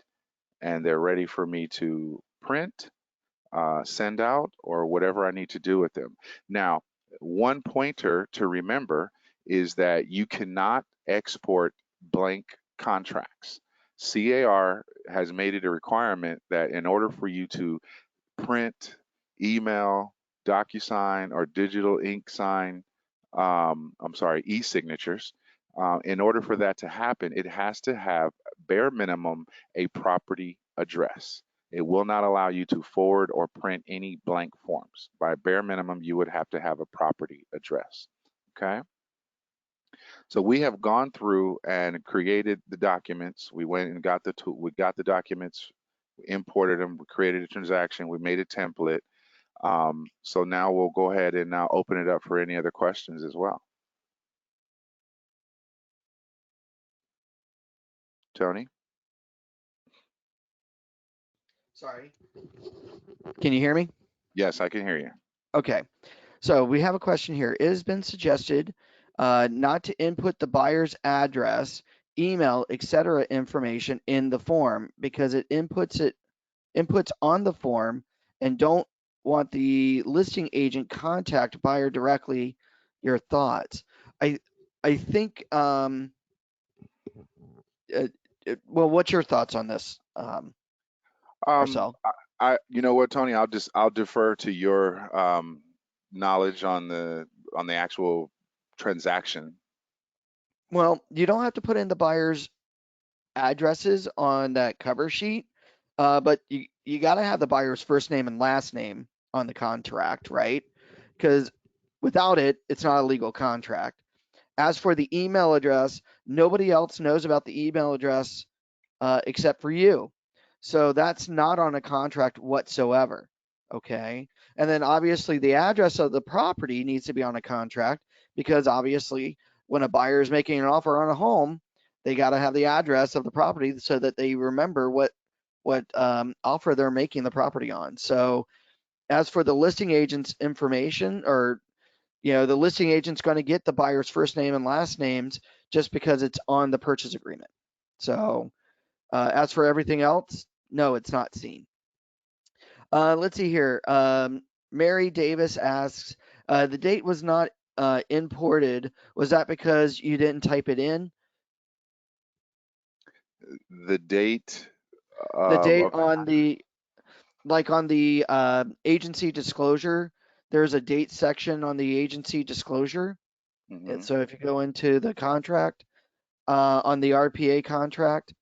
[SPEAKER 2] and they're ready for me to print, send out, or whatever I need to do with them. Now, one pointer to remember is that you cannot export blank contracts. CAR has made it a requirement that in order for you to print, email, DocuSign, or digital ink sign, e-signatures. In order for that to happen, it has to have bare minimum a property address. It will not allow you to forward or print any blank forms. By bare minimum, you would have to have a property address. Okay. So we have gone through and created the documents. We went and got we got the documents, we imported them, we created a transaction, we made a template. So now we'll go ahead and now open it up for any other questions as well. Tony?
[SPEAKER 1] Sorry. Can you hear me?
[SPEAKER 2] Yes, I can hear you.
[SPEAKER 1] Okay. So we have a question here. It has been suggested not to input the buyer's address, email, etc. information in the form because it inputs on the form and don't want the listing agent contact buyer directly. Your thoughts? I I think uh, well, what's your thoughts on this,
[SPEAKER 2] Um,
[SPEAKER 1] Marcel?
[SPEAKER 2] you know what, Tony? I'll defer to your knowledge on the actual transaction.
[SPEAKER 1] Well, you don't have to put in the buyer's addresses on that cover sheet, but you got to have the buyer's first name and last name on the contract, right? Because without it, it's not a legal contract. As for the email address, nobody else knows about the email address except for you. So that's not on a contract whatsoever. Okay. And then obviously the address of the property needs to be on a contract because obviously when a buyer is making an offer on a home, they got to have the address of the property so that they remember what offer they're making the property on. So as for the listing agent's information, or the listing agent's going to get the buyer's first name and last names just because it's on the purchase agreement. So as for everything else, no, it's not seen. Let's see here. Mary Davis asks, the date was not imported. Was that because you didn't type it in?
[SPEAKER 2] The date
[SPEAKER 1] The date
[SPEAKER 2] of the
[SPEAKER 1] on the agency disclosure, there's a date section on the agency disclosure.
[SPEAKER 2] hmm
[SPEAKER 1] So if you go into the contract, on the RPA contract,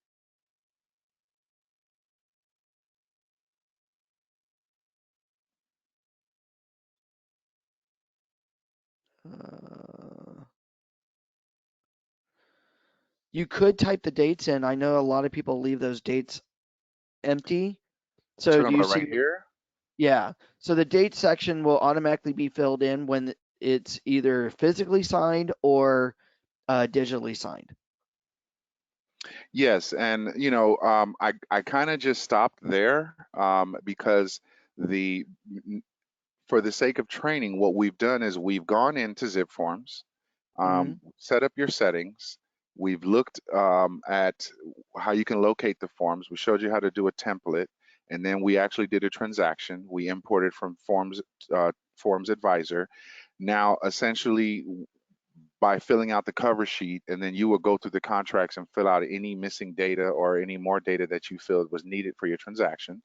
[SPEAKER 1] uh, you could type the dates in. I know a lot of people leave those dates empty.
[SPEAKER 2] You're
[SPEAKER 1] So
[SPEAKER 2] talking
[SPEAKER 1] do you
[SPEAKER 2] about right
[SPEAKER 1] see?
[SPEAKER 2] here?
[SPEAKER 1] Yeah. So the date section will automatically be filled in when it's either physically signed or digitally signed.
[SPEAKER 2] Yes, and I kind of just stopped there because the for the sake of training, what we've done is we've gone into zipForms,
[SPEAKER 1] Hmm.
[SPEAKER 2] set up your settings. We've looked at how you can locate the forms. We showed you how to do a template, and then we actually did a transaction. We imported from Forms Advisor. Now, essentially, by filling out the cover sheet, and then you will go through the contracts and fill out any missing data or any more data that you feel was needed for your transaction.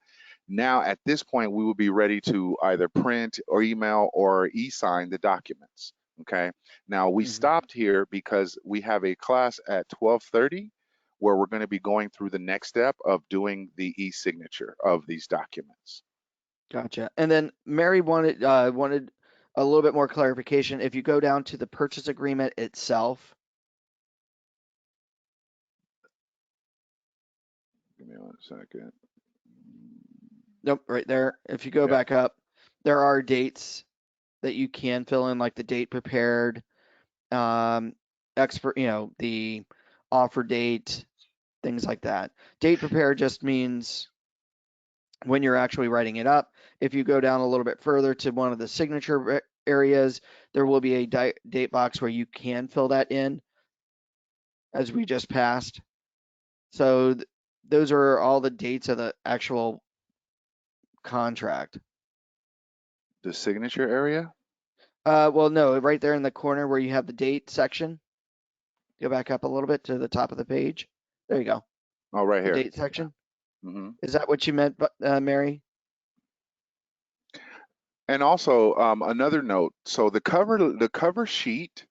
[SPEAKER 2] Now, at this point, we will be ready to either print or email or e-sign the documents. Okay. Now, we
[SPEAKER 1] Hmm.
[SPEAKER 2] stopped here because we have a class at 12:30 where we're going to be going through the next step of doing the e-signature of these documents.
[SPEAKER 1] Gotcha. And then Mary wanted a little bit more clarification, if you go down to the purchase agreement itself,
[SPEAKER 2] Give me 1 second.
[SPEAKER 1] nope, right there. If you go
[SPEAKER 2] Yeah.
[SPEAKER 1] back up, there are dates that you can fill in, like the date prepared, expert, the offer date, things like that. Date prepared just means when you're actually writing it up. If you go down a little bit further to one of the signature areas, there will be a date box where you can fill that in, as we just passed. So those are all the dates of the actual contract.
[SPEAKER 2] The signature area?
[SPEAKER 1] Well, no, right there in the corner where you have the date section. Go back up a little bit to the top of the page. There you go.
[SPEAKER 2] Oh, right
[SPEAKER 1] The
[SPEAKER 2] here.
[SPEAKER 1] date section.
[SPEAKER 2] Hmm.
[SPEAKER 1] Is that what you meant, Mary?
[SPEAKER 2] And also, another note. So the cover sheet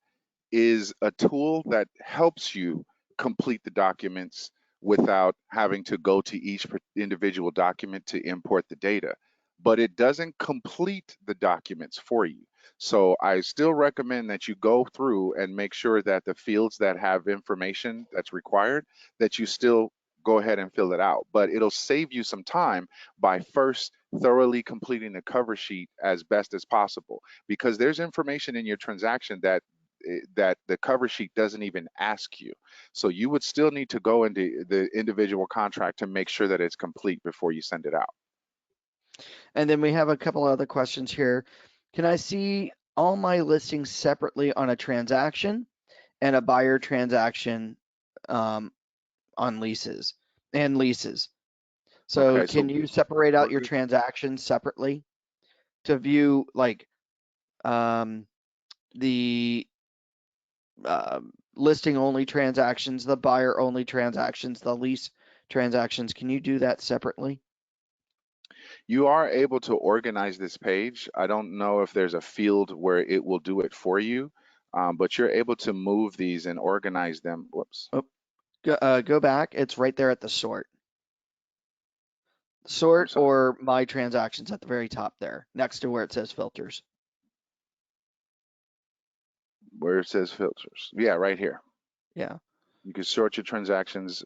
[SPEAKER 2] is a tool that helps you complete the documents without having to go to each individual document to import the data. But it doesn't complete the documents for you. So I still recommend that you go through and make sure that the fields that have information that's required, that you still go ahead and fill it out. But it'll save you some time by first thoroughly completing the cover sheet as best as possible, because there's information in your transaction that the cover sheet doesn't even ask you. So you would still need to go into the individual contract to make sure that it's complete before you send it out.
[SPEAKER 1] And then we have a couple other questions here. Can I see all my listings separately on a transaction and a buyer transaction um, on leases and leases? So
[SPEAKER 2] Okay,
[SPEAKER 1] can
[SPEAKER 2] so
[SPEAKER 1] you separate out your
[SPEAKER 2] where-
[SPEAKER 1] transactions separately to view like um, the listing only transactions, the buyer only transactions, the lease transactions? Can you do that separately?
[SPEAKER 2] you are able to organize this page. I don't know if there's a field where it will do it for you, but you're able to move these and organize them. Whoops.
[SPEAKER 1] Oh, go back. It's right there at the sort.
[SPEAKER 2] I'm
[SPEAKER 1] Sort
[SPEAKER 2] sorry.
[SPEAKER 1] or my transactions at the very top there, next to where it says filters.
[SPEAKER 2] Where it says filters. Yeah, right here.
[SPEAKER 1] Yeah.
[SPEAKER 2] You can sort your transactions.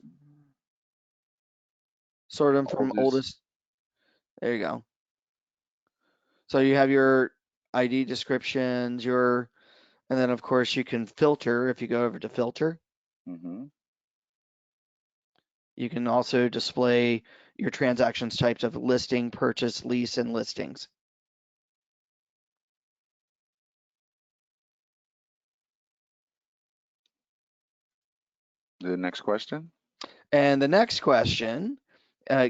[SPEAKER 1] Sort them from
[SPEAKER 2] Oldest.
[SPEAKER 1] oldest. There you go. So you have your ID descriptions, and then of course you can filter if you go over to filter.
[SPEAKER 2] Hmm.
[SPEAKER 1] You can also display your transactions types of listing, purchase, lease, and listings.
[SPEAKER 2] The next question.
[SPEAKER 1] And the next question, uh,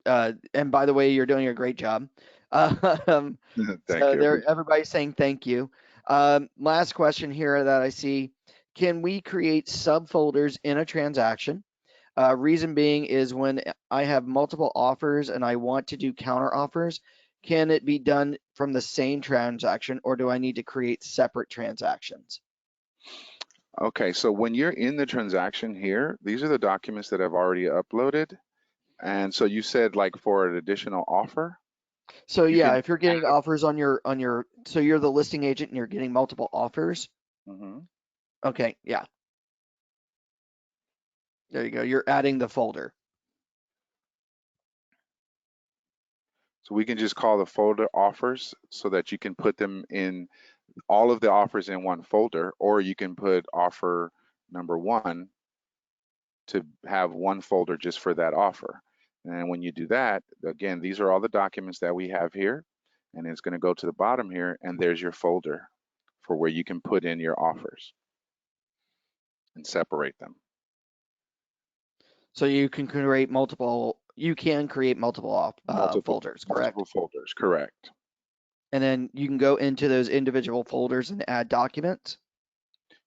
[SPEAKER 1] and by the way, you're doing a great job. Um,
[SPEAKER 2] Thank
[SPEAKER 1] so
[SPEAKER 2] you. I
[SPEAKER 1] there,
[SPEAKER 2] appreciate
[SPEAKER 1] everybody's saying thank you. Last question here that I see: can we create subfolders in a transaction? Reason being is when I have multiple offers and I want to do counter offers, can it be done from the same transaction, or do I need to create separate transactions?
[SPEAKER 2] Okay, so when you're in the transaction here, these are the documents that I've already uploaded. And so you said like for an additional offer,
[SPEAKER 1] So
[SPEAKER 2] you
[SPEAKER 1] yeah,
[SPEAKER 2] can
[SPEAKER 1] if you're getting
[SPEAKER 2] add.
[SPEAKER 1] offers so you're the listing agent and you're getting multiple offers.
[SPEAKER 2] Mhm.
[SPEAKER 1] Okay, yeah, there you go. You're adding the folder.
[SPEAKER 2] So we can just call the folder offers so that you can put them in all of the offers in one folder, or you can put offer number one to have one folder just for that offer. And when you do that, again, these are all the documents that we have here, and it's going to go to the bottom here, and there's your folder for where you can put in your offers and separate them.
[SPEAKER 1] So you can create multiple
[SPEAKER 2] Multiple,
[SPEAKER 1] folders, correct?
[SPEAKER 2] multiple folders, correct.
[SPEAKER 1] And then you can go into those individual folders and add documents.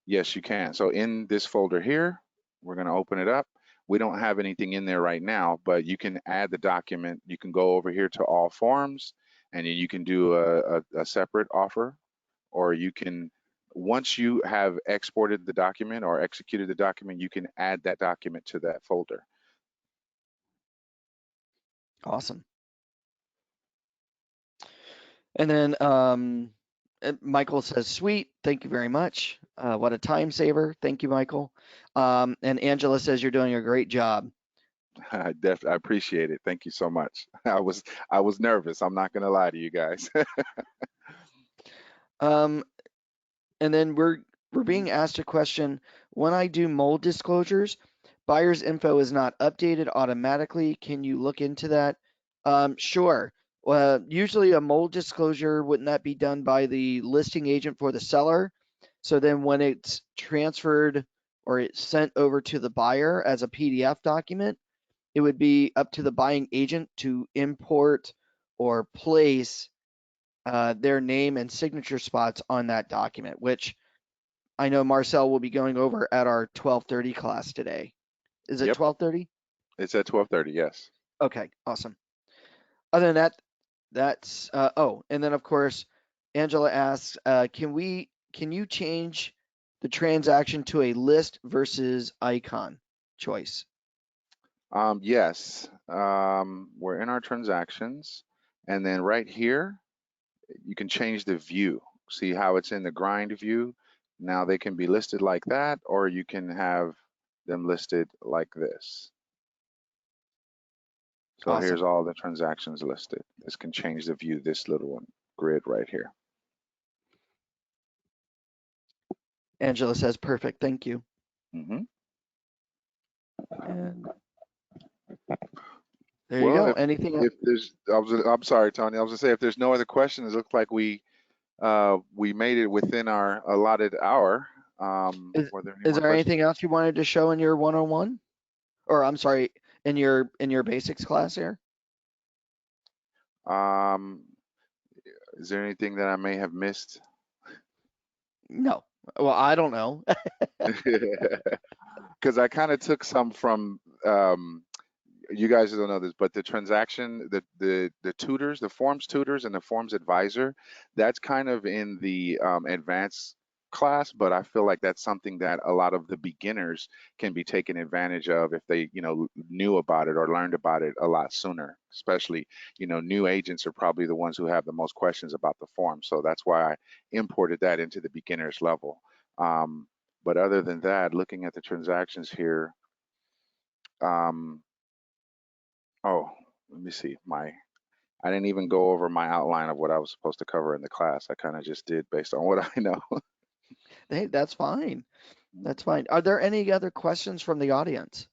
[SPEAKER 2] Yes, you can. So in this folder here, we're going to open it up. We don't have anything in there right now, but you can add the document. You can go over here to all forms, and then you can do a separate offer, or you can, once you have exported the document or executed the document, you can add that document to that folder.
[SPEAKER 1] Awesome. And then Michael says, sweet. Thank you very much. What a time saver. Thank you, Michael. And Angela says, you're doing a great job.
[SPEAKER 2] I appreciate it. Thank you so much. I was nervous. I'm not gonna lie to you guys.
[SPEAKER 1] Um, and then we're being asked a question. When I do mold disclosures, buyer's info is not updated automatically. Can you look into that? Sure. Usually a mold disclosure, wouldn't that be done by the listing agent for the seller? So then when it's transferred or it's sent over to the buyer as a PDF document, it would be up to the buying agent to import or place their name and signature spots on that document, which I know Marcel will be going over at our 12:30 class today. Is it
[SPEAKER 2] Yep,
[SPEAKER 1] 12:30?
[SPEAKER 2] it's at 12:30. Yes.
[SPEAKER 1] Okay, awesome. Other than that, that's and then of course, Angela asks, can you change the transaction to a list versus icon choice?
[SPEAKER 2] Yes. We're in our transactions, and then right here you can change the view. See how it's in the grind view? Now they can be listed like that, or you can have them listed like this. So here's
[SPEAKER 1] Awesome.
[SPEAKER 2] all the transactions listed. This can change the view, this little one, grid right here.
[SPEAKER 1] Angela says, perfect. Thank you.
[SPEAKER 2] Hmm.
[SPEAKER 1] And there you
[SPEAKER 2] Well,
[SPEAKER 1] go. Anything else?
[SPEAKER 2] if there's, I'm sorry, Tony. I was gonna say if there's no other questions, it looks like we made it within our allotted hour. Were there any
[SPEAKER 1] Is
[SPEAKER 2] more
[SPEAKER 1] there
[SPEAKER 2] questions?
[SPEAKER 1] anything else you wanted to show in your 101? Or I'm sorry, in your basics class here?
[SPEAKER 2] Um, is there anything that I may have missed?
[SPEAKER 1] No. Well, I don't know.
[SPEAKER 2] Because I kind of took some from you guys don't know this, but the transaction, the tutors, the forms tutors and the forms advisor, that's kind of in the advanced class, but I feel like that's something that a lot of the beginners can be taken advantage of if they, knew about it or learned about it a lot sooner. Especially, new agents are probably the ones who have the most questions about the form. So that's why I imported that into the beginners level. Um, but other than that, looking at the transactions here, um, oh, let me see. I didn't even go over my outline of what I was supposed to cover in the class. I kind of just did based on what I know.
[SPEAKER 1] Hey, that's fine. That's fine. Are there any other questions from the audience?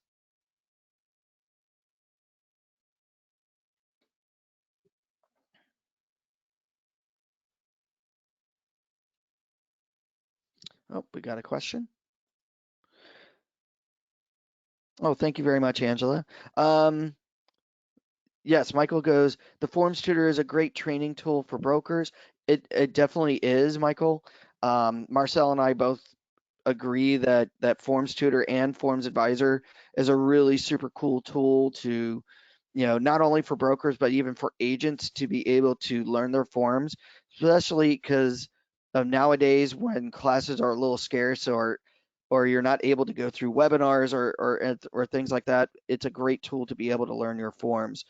[SPEAKER 1] Oh, we got a question. Oh, thank you very much, Angela. Um, yes, Michael goes, the Forms Tutor is a great training tool for brokers. It definitely is, Michael. Marcel and I both agree that Forms Tutor and Forms Advisor is a really super cool tool to, not only for brokers but even for agents to be able to learn their forms, especially because of nowadays when classes are a little scarce or you're not able to go through webinars or things like that. It's a great tool to be able to learn your forms.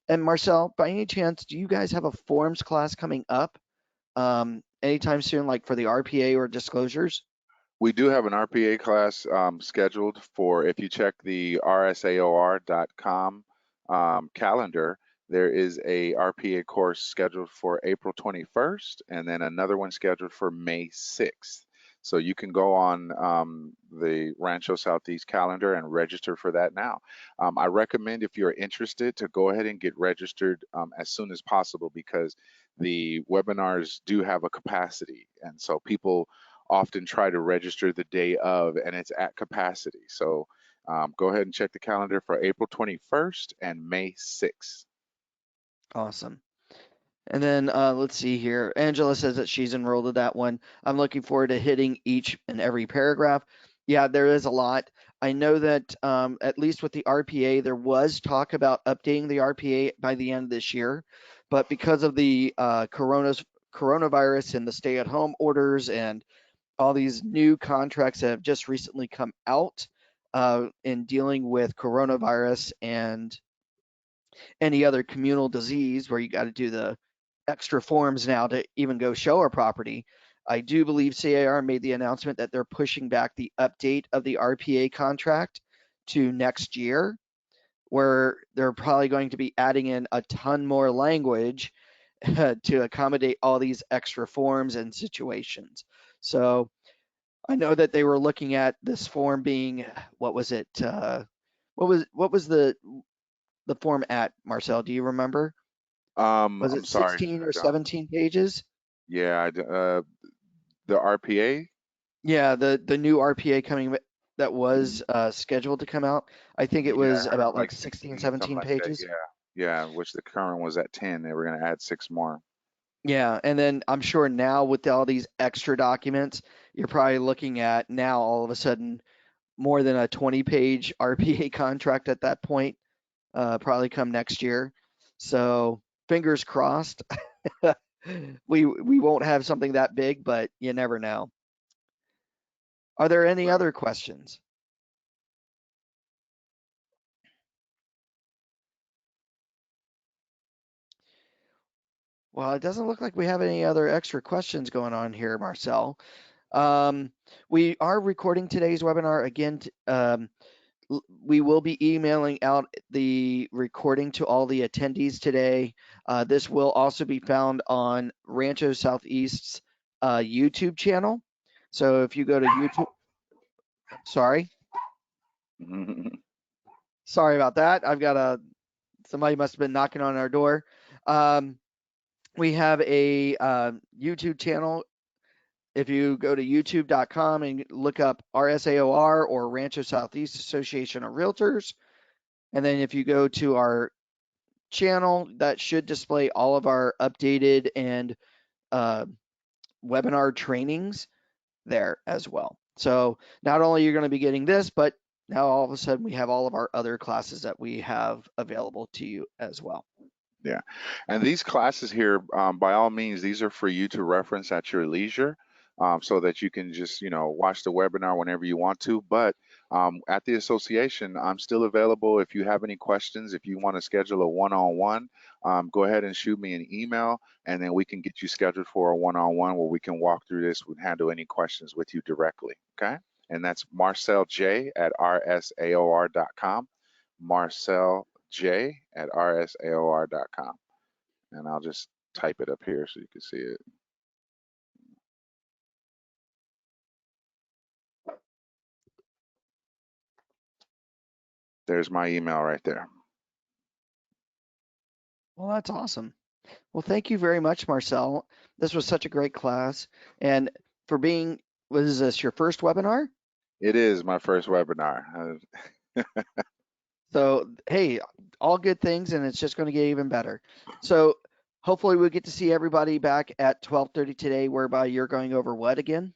[SPEAKER 1] And Marcel, by any chance, do you guys have a forms class coming up anytime soon, like for the RPA or disclosures?
[SPEAKER 2] We do have an RPA class scheduled for, if you check the RSAOR.com calendar, there is a RPA course scheduled for April 21st and then another one scheduled for May 6th. So you can go on the Rancho Southeast calendar and register for that now. I recommend if you're interested to go ahead and get registered as soon as possible because the webinars do have a capacity. And so people often try to register the day of and it's at capacity. So go ahead and check the calendar for April 21st and May 6th.
[SPEAKER 1] Awesome. And then let's see here. Angela says that she's enrolled in that one. I'm looking forward to hitting each and every paragraph. Yeah, there is a lot. I know that at least with the RPA, there was talk about updating the RPA by the end of this year, but because of the coronavirus and the stay-at-home orders and all these new contracts that have just recently come out in dealing with coronavirus and any other communal disease where you got to do the extra forms now to even go show our property. I do believe CAR made the announcement that they're pushing back the update of the RPA contract to next year, where they're probably going to be adding in a ton more language to accommodate all these extra forms and situations. So I know that they were looking at this form being, what was it? What was the form at, Marcel? Do you remember? Was
[SPEAKER 2] I'm
[SPEAKER 1] it
[SPEAKER 2] sorry,
[SPEAKER 1] 16
[SPEAKER 2] I
[SPEAKER 1] or
[SPEAKER 2] don't.
[SPEAKER 1] 17 pages?
[SPEAKER 2] Yeah, the RPA.
[SPEAKER 1] Yeah, the new RPA coming that
[SPEAKER 2] Mhm.
[SPEAKER 1] was scheduled to come out. I think it
[SPEAKER 2] Yeah,
[SPEAKER 1] was
[SPEAKER 2] I heard it
[SPEAKER 1] about
[SPEAKER 2] was
[SPEAKER 1] like
[SPEAKER 2] like
[SPEAKER 1] 16,
[SPEAKER 2] 16, something
[SPEAKER 1] 17
[SPEAKER 2] like that.
[SPEAKER 1] pages.
[SPEAKER 2] Yeah, yeah. Which the current was at 10. They were going to add six more.
[SPEAKER 1] Yeah, and then I'm sure now with all these extra documents, you're probably looking at now all of a sudden more than a 20-page RPA contract at that point, probably come next year. So fingers crossed. We won't have something that big, but you never know. Are there any
[SPEAKER 2] Right.
[SPEAKER 1] other questions? Well, it doesn't look like we have any other extra questions going on here, Marcel. Um, we are recording today's webinar again. We will be emailing out the recording to all the attendees today. This will also be found on Rancho Southeast's YouTube channel. So if you go to YouTube, sorry, sorry about that. I've got somebody must have been knocking on our door. Um, we have a YouTube channel. If you go to youtube.com and look up RSAOR or Rancho Southeast Association of Realtors, and then if you go to our channel, that should display all of our updated and uh, webinar trainings there as well. So not only you're going to be getting this, but now all of a sudden we have all of our other classes that we have available to you as well.
[SPEAKER 2] Yeah. And these classes here, by all means, these are for you to reference at your leisure, so that you can just, watch the webinar whenever you want to. But at the association, I'm still available if you have any questions. If you want to schedule a one-on-one, go ahead and shoot me an email, and then we can get you scheduled for a one-on-one where we can walk through this and handle any questions with you directly. Okay? And that's Marcel J at rsaor.com. Marcel J at rsaor.com. And I'll just type it up here so you can see it. There's my email right there.
[SPEAKER 1] Well, that's awesome. Well, thank you very much, Marcel. This was such a great class. And for being, was this your first webinar?
[SPEAKER 2] It is my first webinar.
[SPEAKER 1] So, hey, all good things, and it's just going to get even better. So, hopefully, we'll get to see everybody back at 12:30 today, whereby you're going over what again?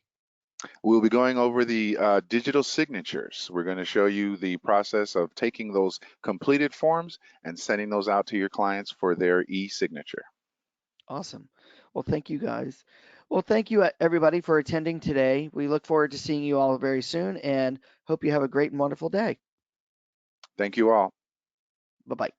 [SPEAKER 2] We'll be going over the digital signatures. We're going to show you the process of taking those completed forms and sending those out to your clients for their e-signature.
[SPEAKER 1] Awesome. Well, thank you guys. Well, thank you everybody for attending today. We look forward to seeing you all very soon and hope you have a great and wonderful day.
[SPEAKER 2] Thank you all.
[SPEAKER 1] Bye bye.